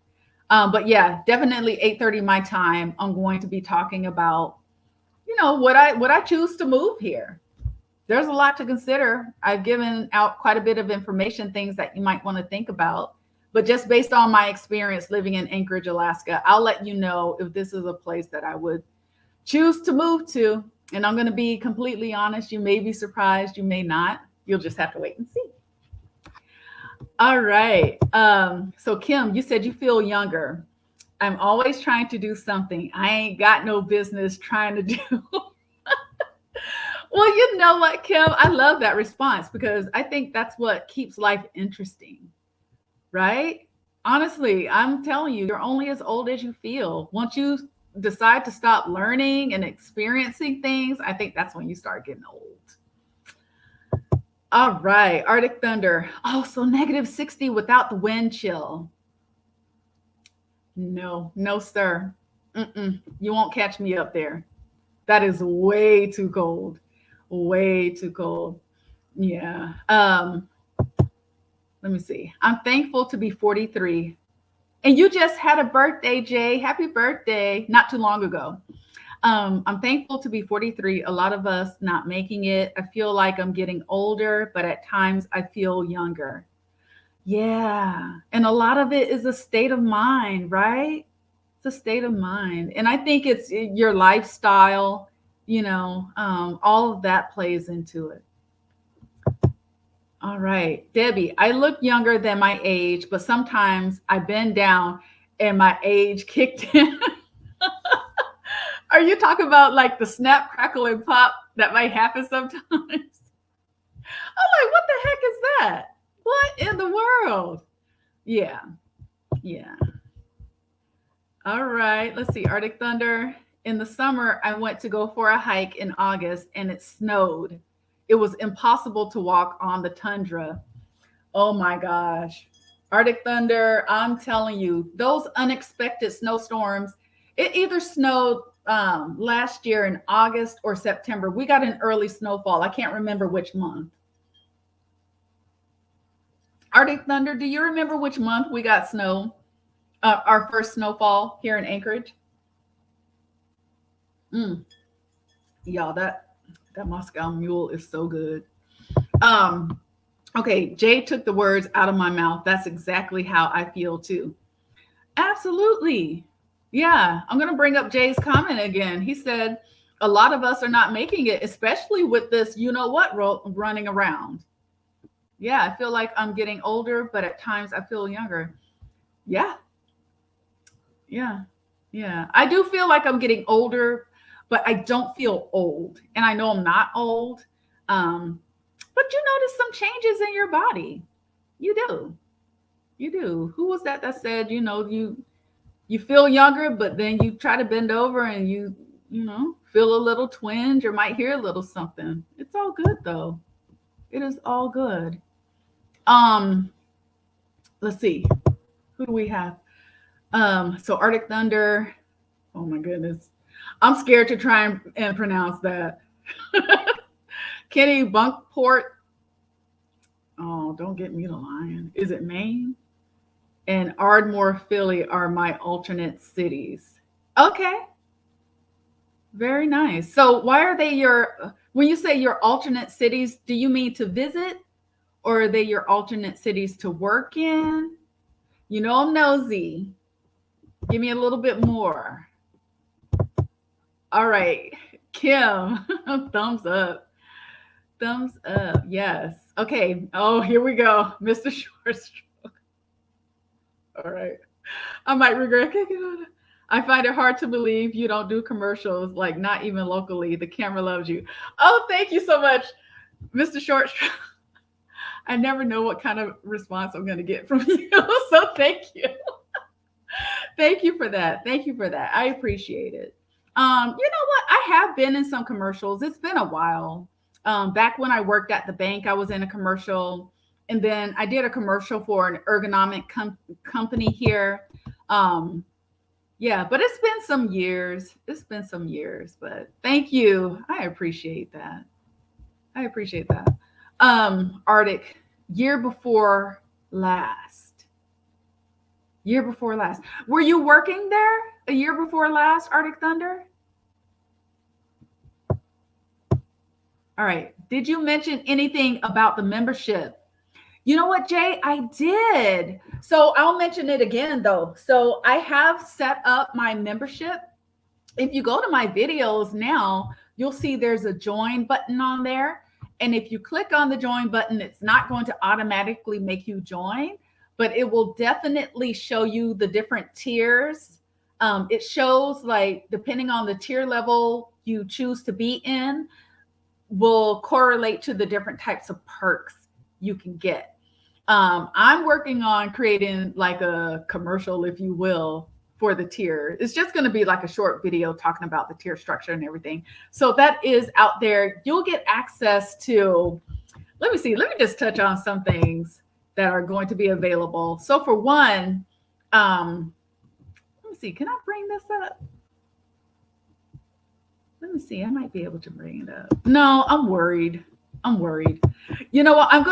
But yeah, definitely 8:30 my time. I'm going to be talking about, would I choose to move here? There's a lot to consider. I've given out quite a bit of information, things that you might want to think about. But just based on my experience living in Anchorage, Alaska, I'll let you know if this is a place that I would choose to move to. And I'm going to be completely honest. You may be surprised. You may not. You'll just have to wait and see. All right. So Kim, you said you feel younger. I'm always trying to do something I ain't got no business trying to do. Well, you know what, Kim? I love that response because I think that's what keeps life interesting, right? Honestly, I'm telling you, you're only as old as you feel. Once you decide to stop learning and experiencing things, I think that's when you start getting old. All right, Arctic Thunder. Oh, so -60 without the wind chill. No, no, sir. You won't catch me up there. That is way too cold. Way too cold. Yeah. Let me see. I'm thankful to be 43. And you just had a birthday, Jay. Happy birthday. Not too long ago. I'm thankful to be 43. A lot of us not making it. I feel like I'm getting older, but at times I feel younger. Yeah. And a lot of it is a state of mind, right? It's a state of mind. And I think it's your lifestyle, all of that plays into it. All right. Debbie, I look younger than my age, but sometimes I bend down and my age kicked in. Are you talking about like the snap, crackle, and pop that might happen sometimes? I'm like, what the heck is that? What in the world? Yeah. Yeah. All right. Let's see. Arctic Thunder. In the summer, I went to go for a hike in August and it snowed. It was impossible to walk on the tundra. Oh my gosh. Arctic Thunder, I'm telling you, those unexpected snowstorms, it either snowed last year in August or September. We got an early snowfall. I can't remember which month. Arctic Thunder, do you remember which month we got snow? Our first snowfall here in Anchorage? Y'all, that Moscow Mule is so good. Okay, Jay took the words out of my mouth. That's exactly how I feel too. Absolutely. Yeah, I'm going to bring up Jay's comment again. He said, a lot of us are not making it, especially with this, you know what, running around. Yeah, I feel like I'm getting older, but at times I feel younger. Yeah, yeah, yeah. I do feel like I'm getting older, but I don't feel old. And I know I'm not old. Um, but you notice some changes in your body. You do. You do. Who was that said, you feel younger, but then you try to bend over and you feel a little twinge or might hear a little something. It's all good though. It is all good. Um, let's see. Who do we have? So Arctic Thunder. Oh my goodness. I'm scared to try and pronounce that. Kenny Bunkport. Oh, don't get me the lion. Is it Maine? And Ardmore, Philly are my alternate cities. Okay. Very nice. So why are they when you say your alternate cities, do you mean to visit or are they your alternate cities to work in? You know, I'm nosy. Give me a little bit more. All right. Kim, thumbs up. Thumbs up. Yes. Okay. Oh, here we go. Mr. Short Stroke. All right. I might regret kicking on it. I find it hard to believe you don't do commercials, like not even locally. The camera loves you. Oh, thank you so much, Mr. Short. I never know what kind of response I'm going to get from you. So thank you. Thank you for that. Thank you for that. I appreciate it. You know what? I have been in some commercials. It's been a while. Back when I worked at the bank, I was in a commercial. And then I did a commercial for an ergonomic company here. Yeah, but it's been some years. It's been some years, but thank you. I appreciate that. I appreciate that. Arctic, year before last. Year before last. Were you working there a year before last, Arctic Thunder? All right. Did you mention anything about the membership? You know what, Jay? I did. So I'll mention it again, though. So I have set up my membership. If you go to my videos now, you'll see there's a join button on there. And if you click on the join button, it's not going to automatically make you join, but it will definitely show you the different tiers. It shows, like, depending on the tier level you choose to be in, will correlate to the different types of perks you can get. I'm working on creating like a commercial, if you will, for the tier. It's just going to be like a short video talking about the tier structure and everything. So that is out there. You'll get access to, let me just touch on some things that are going to be available. So for one, let me see, can I bring this up? Let me see, I might be able to bring it up. No, I'm worried. You know what? I'm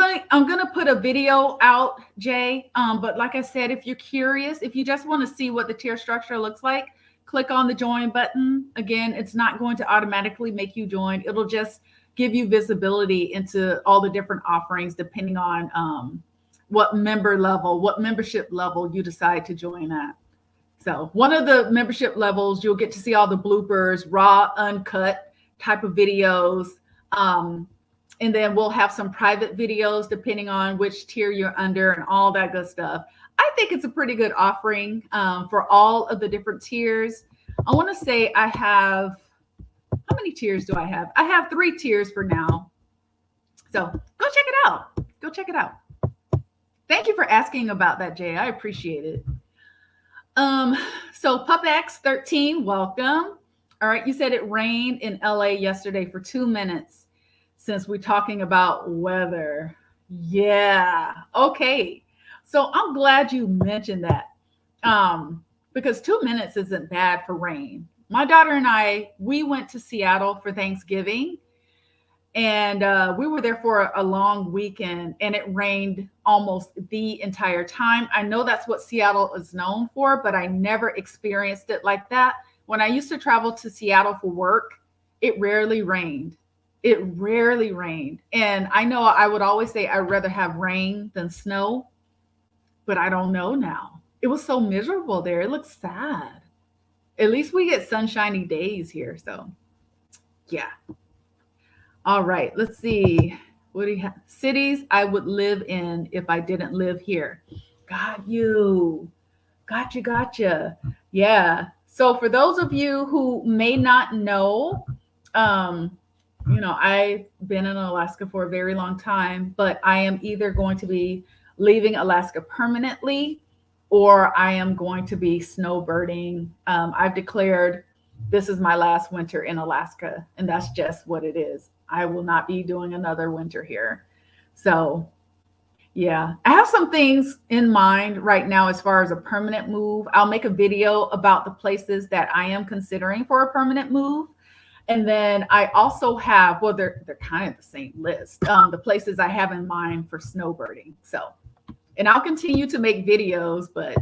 gonna put a video out, Jay. But like I said, if you're curious, if you just want to see what the tier structure looks like, click on the join button. Again, it's not going to automatically make you join. It'll just give you visibility into all the different offerings depending on what membership level you decide to join at. So one of the membership levels, you'll get to see all the bloopers, raw, uncut type of videos. And then we'll have some private videos depending on which tier you're under and all that good stuff. I think it's a pretty good offering for all of the different tiers. I want to say I have, how many tiers do I have? I have 3 tiers for now. So go check it out. Go check it out. Thank you for asking about that, Jay. I appreciate it. So PupX13, welcome. All right, you said it rained in LA yesterday for 2 minutes. Since we're talking about weather. Yeah. Okay. So I'm glad you mentioned that. Because 2 minutes isn't bad for rain. My daughter and I, we went to Seattle for Thanksgiving. And we were there for a long weekend and it rained almost the entire time. I know that's what Seattle is known for, but I never experienced it like that. When I used to travel to Seattle for work, it rarely rained. It rarely rained. And I know I would always say I'd rather have rain than snow, but I don't know now. It was so miserable there. It looks sad. At least we get sunshiny days here. So, yeah. All right. Let's see. What do you have? Cities I would live in if I didn't live here. Got you. Gotcha. Yeah. So for those of you who may not know, um, I've been in Alaska for a very long time, but I am either going to be leaving Alaska permanently or I am going to be snowbirding. I've declared this is my last winter in Alaska, and that's just what it is. I will not be doing another winter here. So yeah, I have some things in mind right now as far as a permanent move. I'll make a video about the places that I am considering for a permanent move. And then I also have, well, they're kind of the same list, the places I have in mind for snowbirding. So, and I'll continue to make videos, but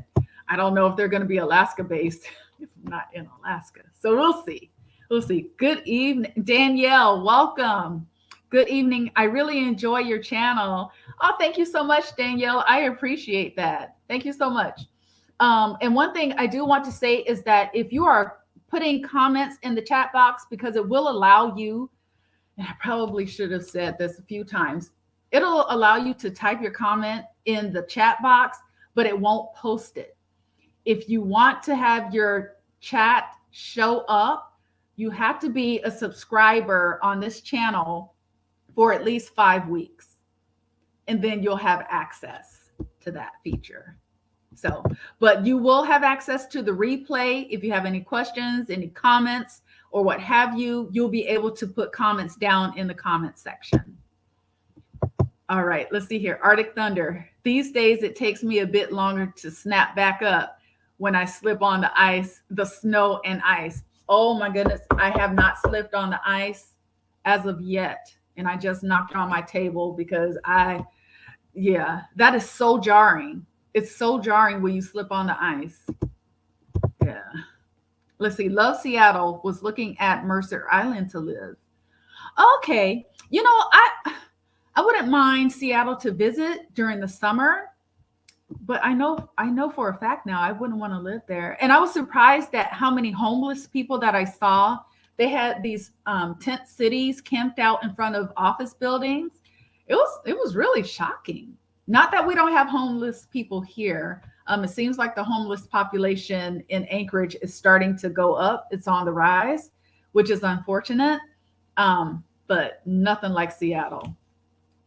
I don't know if they're going to be Alaska based if I'm not in Alaska. So we'll see. We'll see. Good evening, Danielle. Welcome. Good evening. I really enjoy your channel. Oh, thank you so much, Danielle. I appreciate that. Thank you so much. And one thing I do want to say is that if you are putting comments in the chat box, because it will allow you, and I probably should have said this a few times, it'll allow you to type your comment in the chat box, but it won't post it. If you want to have your chat show up, you have to be a subscriber on this channel for at least 5 weeks, and then you'll have access to that feature. So, but you will have access to the replay. If you have any questions, any comments, or what have you, you'll be able to put comments down in the comment section. All right, let's see here. Arctic Thunder. These days, it takes me a bit longer to snap back up when I slip on the ice, the snow and ice. Oh my goodness, I have not slipped on the ice as of yet. And I just knocked on my table because yeah, that is so jarring. It's so jarring when you slip on the ice. Yeah. Let's see. Love Seattle, was looking at Mercer Island to live. Okay. I wouldn't mind Seattle to visit during the summer, but I know for a fact now I wouldn't want to live there. And I was surprised at how many homeless people that I saw. They had these tent cities camped out in front of office buildings. It was really shocking. Not that we don't have homeless people here. It seems like the homeless population in Anchorage is starting to go up. It's on the rise, which is unfortunate. But nothing like Seattle.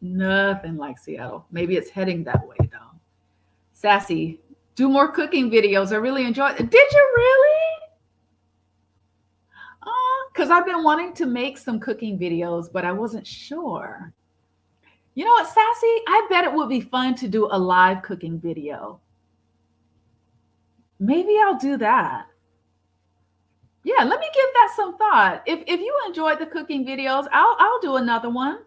Nothing like Seattle. Maybe it's heading that way though. Sassy, do more cooking videos. I really enjoyed it. Did you really? Because I've been wanting to make some cooking videos, but I wasn't sure. You know what, Sassy? I bet it would be fun to do a live cooking video. Maybe I'll do that. Yeah, let me give that some thought. If you enjoyed the cooking videos, I'll do another one.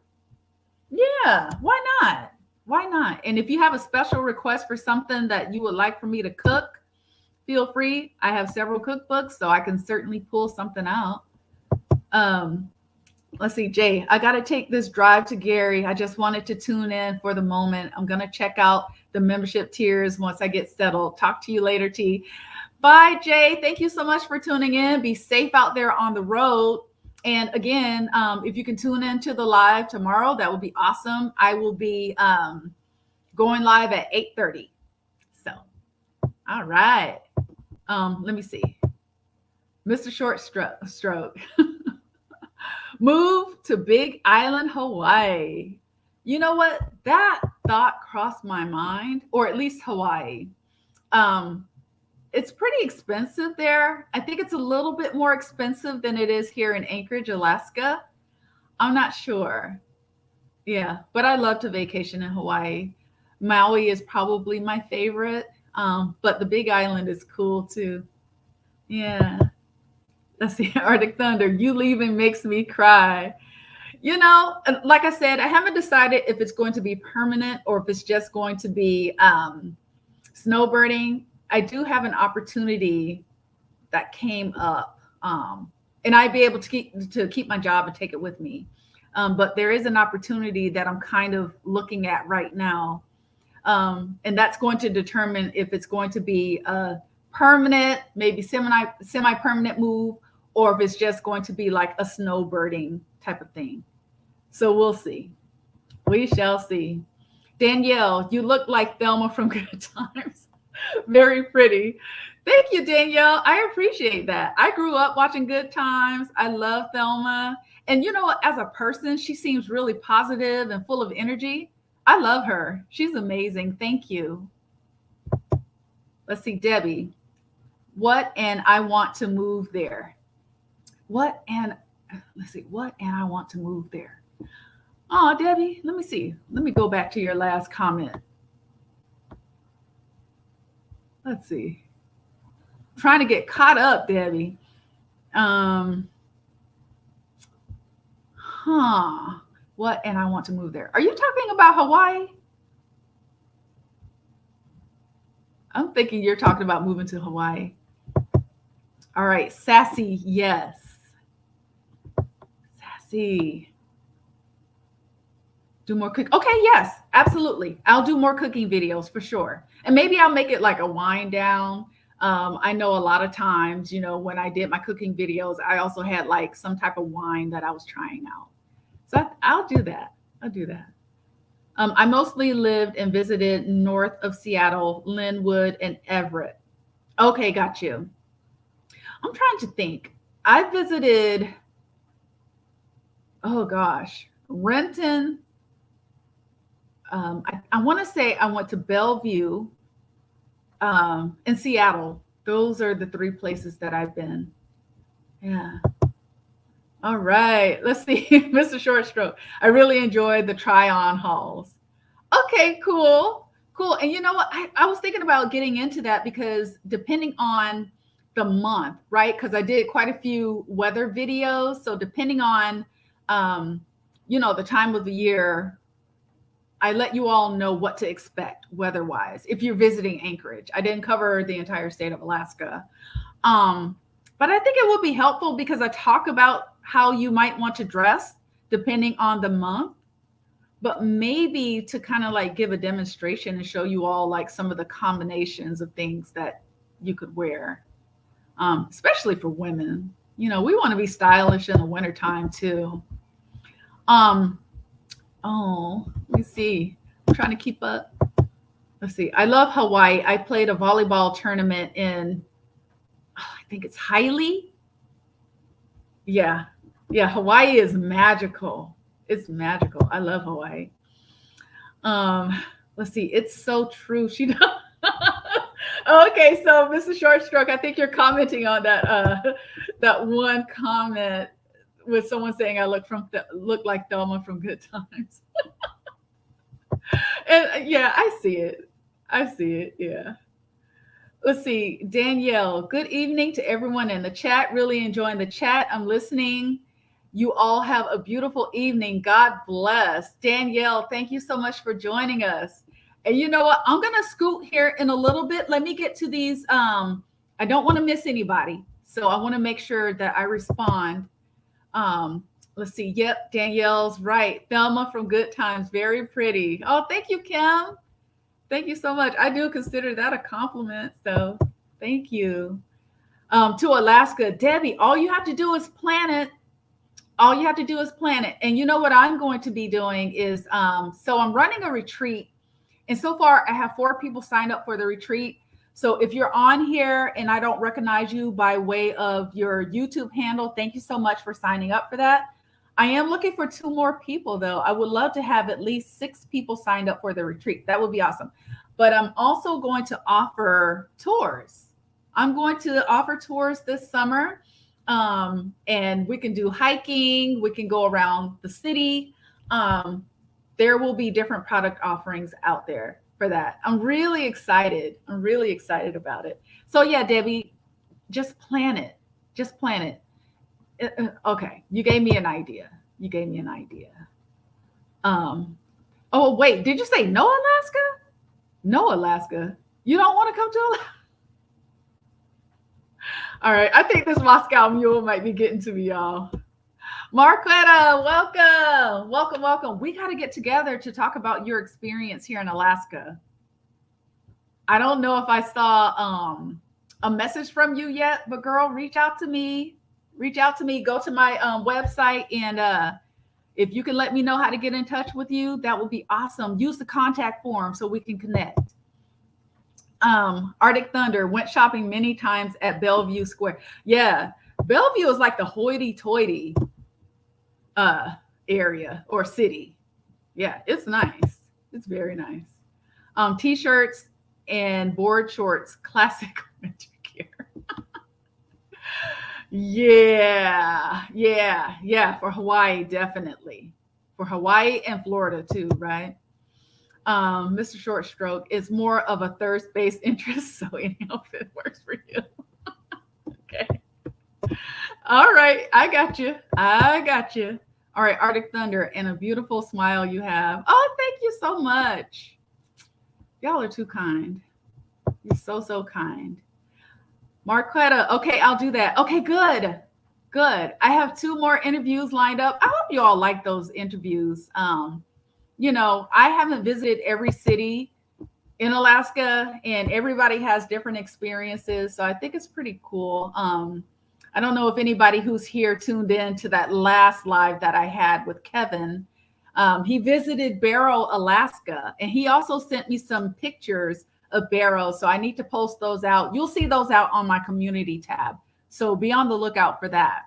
Yeah, why not? Why not? And if you have a special request for something that you would like for me to cook, feel free. I have several cookbooks, so I can certainly pull something out. Let's see, Jay, I got to take this drive to Gary. I just wanted to tune in for the moment. I'm going to check out the membership tiers once I get settled. Talk to you later, T. Bye, Jay. Thank you so much for tuning in. Be safe out there on the road. And again, if you can tune in to the live tomorrow, that would be awesome. I will be going live at 8:30. So, all right. Let me see. Mr. Short Stroke. Move to Big Island, Hawaii. You know what? That thought crossed my mind, or at least Hawaii. It's pretty expensive there. I think it's a little bit more expensive than it is here in Anchorage, Alaska. I'm not sure. Yeah, but I love to vacation in Hawaii. Maui is probably my favorite, but the Big Island is cool too. Yeah. Let's see, Arctic Thunder, you leaving makes me cry. Like I said, I haven't decided if it's going to be permanent or if it's just going to be snowbirding. I do have an opportunity that came up, and I'd be able to keep my job and take it with me. But there is an opportunity that I'm kind of looking at right now. And that's going to determine if it's going to be a permanent, maybe semi-permanent move, or if it's just going to be like a snowbirding type of thing. So we'll see. We shall see. Danielle, you look like Thelma from Good Times. Very pretty. Thank you, Danielle. I appreciate that. I grew up watching Good Times. I love Thelma. And you know what? As a person, she seems really positive and full of energy. I love her. She's amazing. Thank you. Let's see, Debbie. What and I want to move there. What and let's see, what and I want to move there. Oh, Debbie, let me see. Let me go back to your last comment. Let's see. I'm trying to get caught up, Debbie. What and I want to move there. Are you talking about Hawaii? I'm thinking you're talking about moving to Hawaii. All right, Sassy, yes. Sassy. Do more cook. Okay, yes, absolutely. I'll do more cooking videos for sure. And maybe I'll make it like a wind down. I know a lot of times, you know, when I did my cooking videos, I also had like some type of wine that I was trying out. So I'll do that. I'll do that. I mostly lived and visited north of Seattle, Linwood, and Everett. Okay, got you. I'm trying to think. I visited, oh gosh, Renton. I want to say I went to Bellevue, in Seattle. Those are the three places that I've been. Yeah. All right. Let's see, Mr. Shortstroke. I really enjoyed the try-on hauls. Okay, cool. Cool. And you know what? I was thinking about getting into that because depending on the month, right? Because I did quite a few weather videos. So depending on, the time of the year, I let you all know what to expect weather-wise if you're visiting Anchorage. I didn't cover the entire state of Alaska. But I think it will be helpful because I talk about how you might want to dress depending on the month, but maybe to kind of like give a demonstration and show you all like some of the combinations of things that you could wear, especially for women. You know, we want to be stylish in the wintertime too. Oh, let me see. I'm trying to keep up. Let's see. I love Hawaii. I played a volleyball tournament in, I think it's Hailey. Yeah. Yeah. Hawaii is magical. It's magical. I love Hawaii. Let's see. It's so true. She does. Okay. So Mr. Shortstroke, I think you're commenting on that one comment with someone saying I look like Thelma from Good Times. And yeah, I see it. I see it. Yeah. Let's see. Danielle, good evening to everyone in the chat. Really enjoying the chat. I'm listening. You all have a beautiful evening. God bless. Danielle, thank you so much for joining us. And you know what? I'm going to scoot here in a little bit. Let me get to these. I don't want to miss anybody. So I want to make sure that I respond. Let's see. Yep, Danielle's right. Thelma from Good Times. Very pretty. Oh, thank you, Kim. Thank you so much. I do consider that a compliment. So thank you. To Alaska, Debbie, all you have to do is plan it. All you have to do is plan it. And you know what I'm going to be doing is, so I'm running a retreat. And so far I have 4 people signed up for the retreat. So if you're on here and I don't recognize you by way of your YouTube handle, thank you so much for signing up for that. I am looking for 2 more people though. I would love to have at least 6 people signed up for the retreat. That would be awesome. But I'm also going to offer tours. I'm going to offer tours this summer. And we can do hiking. We can go around the city. There will be different product offerings out there for that. I'm really excited. I'm really excited about it. So yeah, Debbie, just plan it. Just plan it. Okay, you gave me an idea. You gave me an idea. Oh wait, did you say no Alaska? No Alaska. You don't want to come to Alaska? All right, I think this Moscow mule might be getting to me, y'all. Marquetta, welcome. Welcome, welcome. We got to get together to talk about your experience here in Alaska. I don't know if I saw a message from you yet, but girl, reach out to me. Reach out to me. Go to my website, and if you can let me know how to get in touch with you, that would be awesome. Use the contact form so we can connect. Arctic Thunder went shopping many times at Bellevue Square. Yeah, Bellevue is like the hoity-toity uh, area or city. Yeah, it's nice. It's very nice. T-shirts and board shorts, classic winter gear. Yeah, yeah, yeah. For Hawaii, definitely. For Hawaii and Florida too, right? Mr. Short Stroke is more of a thirst-based interest, so any outfit works for you. Okay. All right, I got you. I got you. All right, Arctic Thunder, and a beautiful smile you have. Oh, thank you so much. Y'all are too kind. You're so, so kind. Marquetta, okay, I'll do that. Okay, good. Good. I have 2 more interviews lined up. I hope you all like those interviews. I haven't visited every city in Alaska, and everybody has different experiences. So I think it's pretty cool. I don't know if anybody who's here tuned in to that last live that I had with Kevin. He visited Barrow, Alaska, and he also sent me some pictures of Barrow. So I need to post those out. You'll see those out on my community tab. So be on the lookout for that.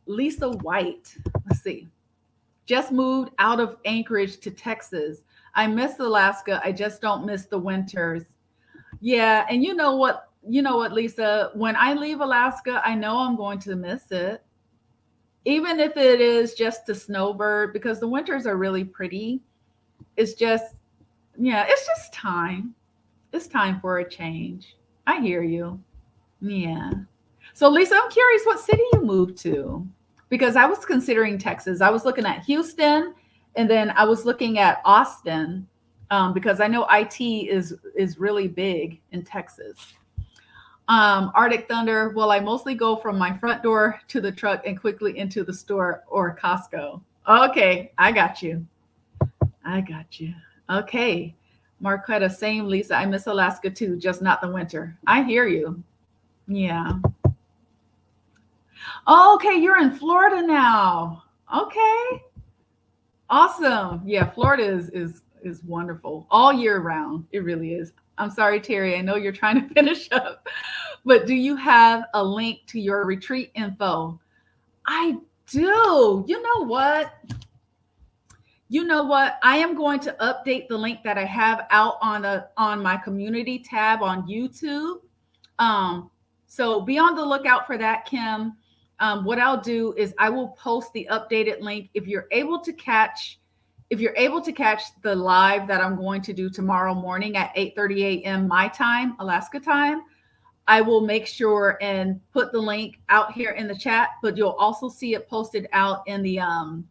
Lisa White, let's see. Just moved out of Anchorage to Texas. I miss Alaska. I just don't miss the winters. Yeah, and you know what, Lisa? When I leave Alaska, I know I'm going to miss it. Even if it is just a snowbird, because the winters are really pretty. It's just, yeah, it's just time. It's time for a change. I hear you. Yeah. So, Lisa, I'm curious what city you moved to, because I was considering Texas. I was looking at Houston, and then I was looking at Austin, because I know IT is really big in Texas. Arctic Thunder, well, I mostly go from my front door to the truck and quickly into the store or Costco. Okay, I got you. I got you. Okay. Marquetta, same, Lisa. I miss Alaska too, just not the winter. I hear you. Yeah. Oh, okay, you're in Florida now. Okay. Awesome. Yeah, Florida is wonderful all year round. It really is. I'm sorry, Terry. I know you're trying to finish up, but do you have a link to your retreat info? I do. You know what? I am going to update the link that I have out on my community tab on YouTube. So be on the lookout for that, Kim. What I'll do is I will post the updated link. If you're able to catch the live that I'm going to do tomorrow morning at 8:30 a.m. my time, Alaska time, I will make sure and put the link out here in the chat, but you'll also see it posted out in the on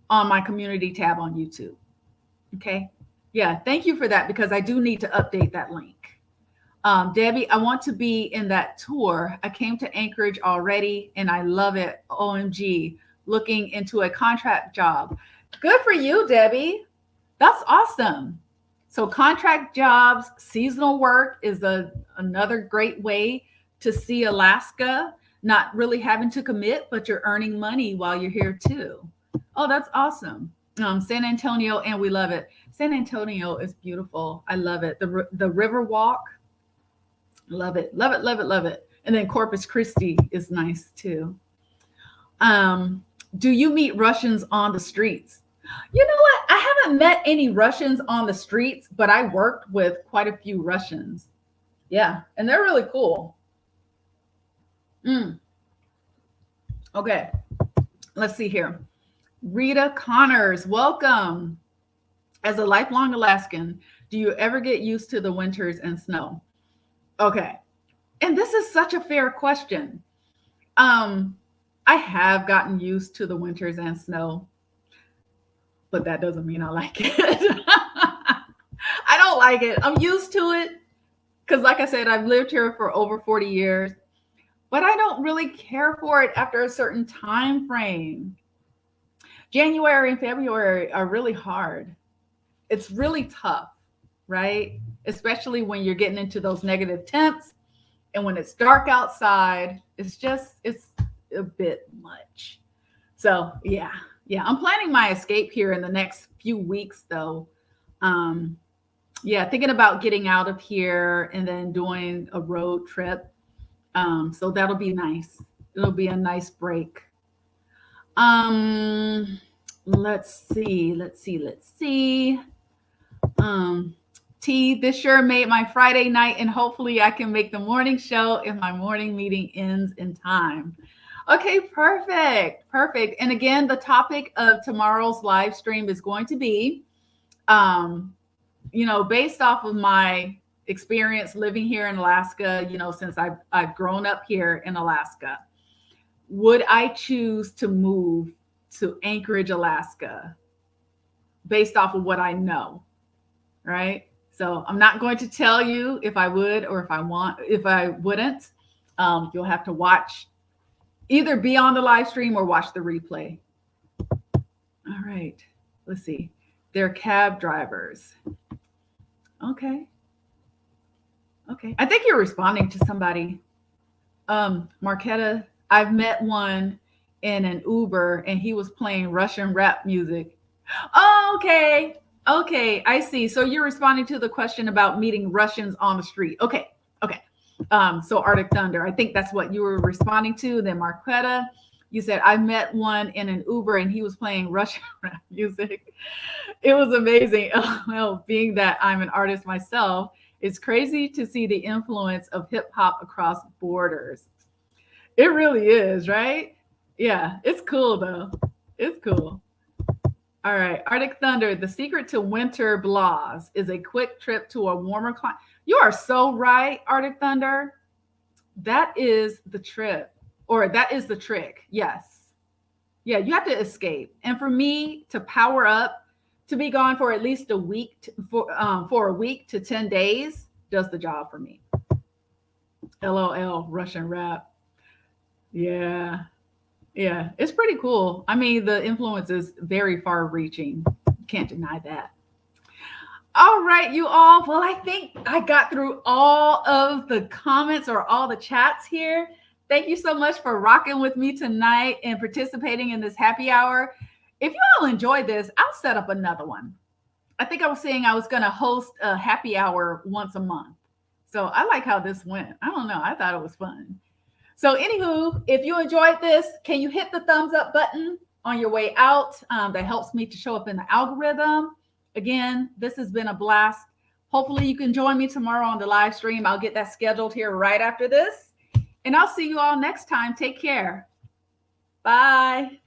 my community tab on YouTube. Okay. Yeah. Thank you for that, because I do need to update that link. Debbie, I want to be in that tour. I came to Anchorage already and I love it. OMG, looking into a contract job. Good for you, Debbie. That's awesome. So contract jobs, seasonal work is another great way to see Alaska, not really having to commit, but you're earning money while you're here too. Oh, that's awesome. San Antonio, and we love it. San Antonio is beautiful. I love it. The river walk, love it, love it, love it, love it. And then Corpus Christi is nice too. Do you meet Russians on the streets? You know what? I haven't met any Russians on the streets, but I worked with quite a few Russians. Yeah, and they're really cool. Okay, let's see here. Rita Connors, welcome. As a lifelong Alaskan, do you ever get used to the winters and snow? Okay, and this is such a fair question. I have gotten used to the winters and snow, but that doesn't mean I like it. I don't like it. I'm used to it because, like I said, I've lived here for over 40 years. but I don't really care for it after a certain time frame. January and February are really hard. It's really tough, right? Especially when you're getting into those negative temps and when it's dark outside, it's a bit much. So yeah, yeah. I'm planning my escape here in the next few weeks though. Um, yeah, thinking about getting out of here and then doing a road trip. So that'll be nice. It'll be a nice break. Um, let's see. Um, T, this sure made my Friday night, and hopefully I can make the morning show if my morning meeting ends in time. Okay, perfect, perfect. And again, the topic of tomorrow's live stream is going to be, um, based off of my experience living here in Alaska, since I've grown up here in Alaska, would I choose to move to Anchorage, Alaska, based off of what I know, right? So I'm not going to tell you if I would or if I wouldn't. You'll have to watch, either be on the live stream or watch the replay. All right, let's see. They're cab drivers. Okay. Okay. I think you're responding to somebody. Marquetta, I've met one in an Uber and he was playing Russian rap music. Oh, okay. Okay, I see. So you're responding to the question about meeting Russians on the street. Okay. Okay. So Arctic Thunder, I think that's what you were responding to. Then Marquetta, you said, I met one in an Uber and he was playing Russian rap music. It was amazing. Well, being that I'm an artist myself, it's crazy to see the influence of hip hop across borders. It really is, right? Yeah, it's cool though. It's cool. All right, Arctic Thunder, the secret to winter blahs is a quick trip to a warmer climate. You are so right, Arctic Thunder. That is the trip, or that is the trick. Yes. Yeah, you have to escape. And for me to power up, to be gone for at least a week, for a week to 10 days does the job for me. LOL, Russian rap. Yeah. Yeah, it's pretty cool. I mean, the influence is very far reaching. Can't deny that. All right, you all. Well, I think I got through all of the comments or all the chats here. Thank you so much for rocking with me tonight and participating in this happy hour. If you all enjoyed this, I'll set up another one. I think I was saying I was going to host a happy hour once a month. So I like how this went. I don't know. I thought it was fun. So anywho, if you enjoyed this, can you hit the thumbs up button on your way out? That helps me to show up in the algorithm. Again, this has been a blast. Hopefully you can join me tomorrow on the live stream. I'll get that scheduled here right after this. And I'll see you all next time. Take care. Bye.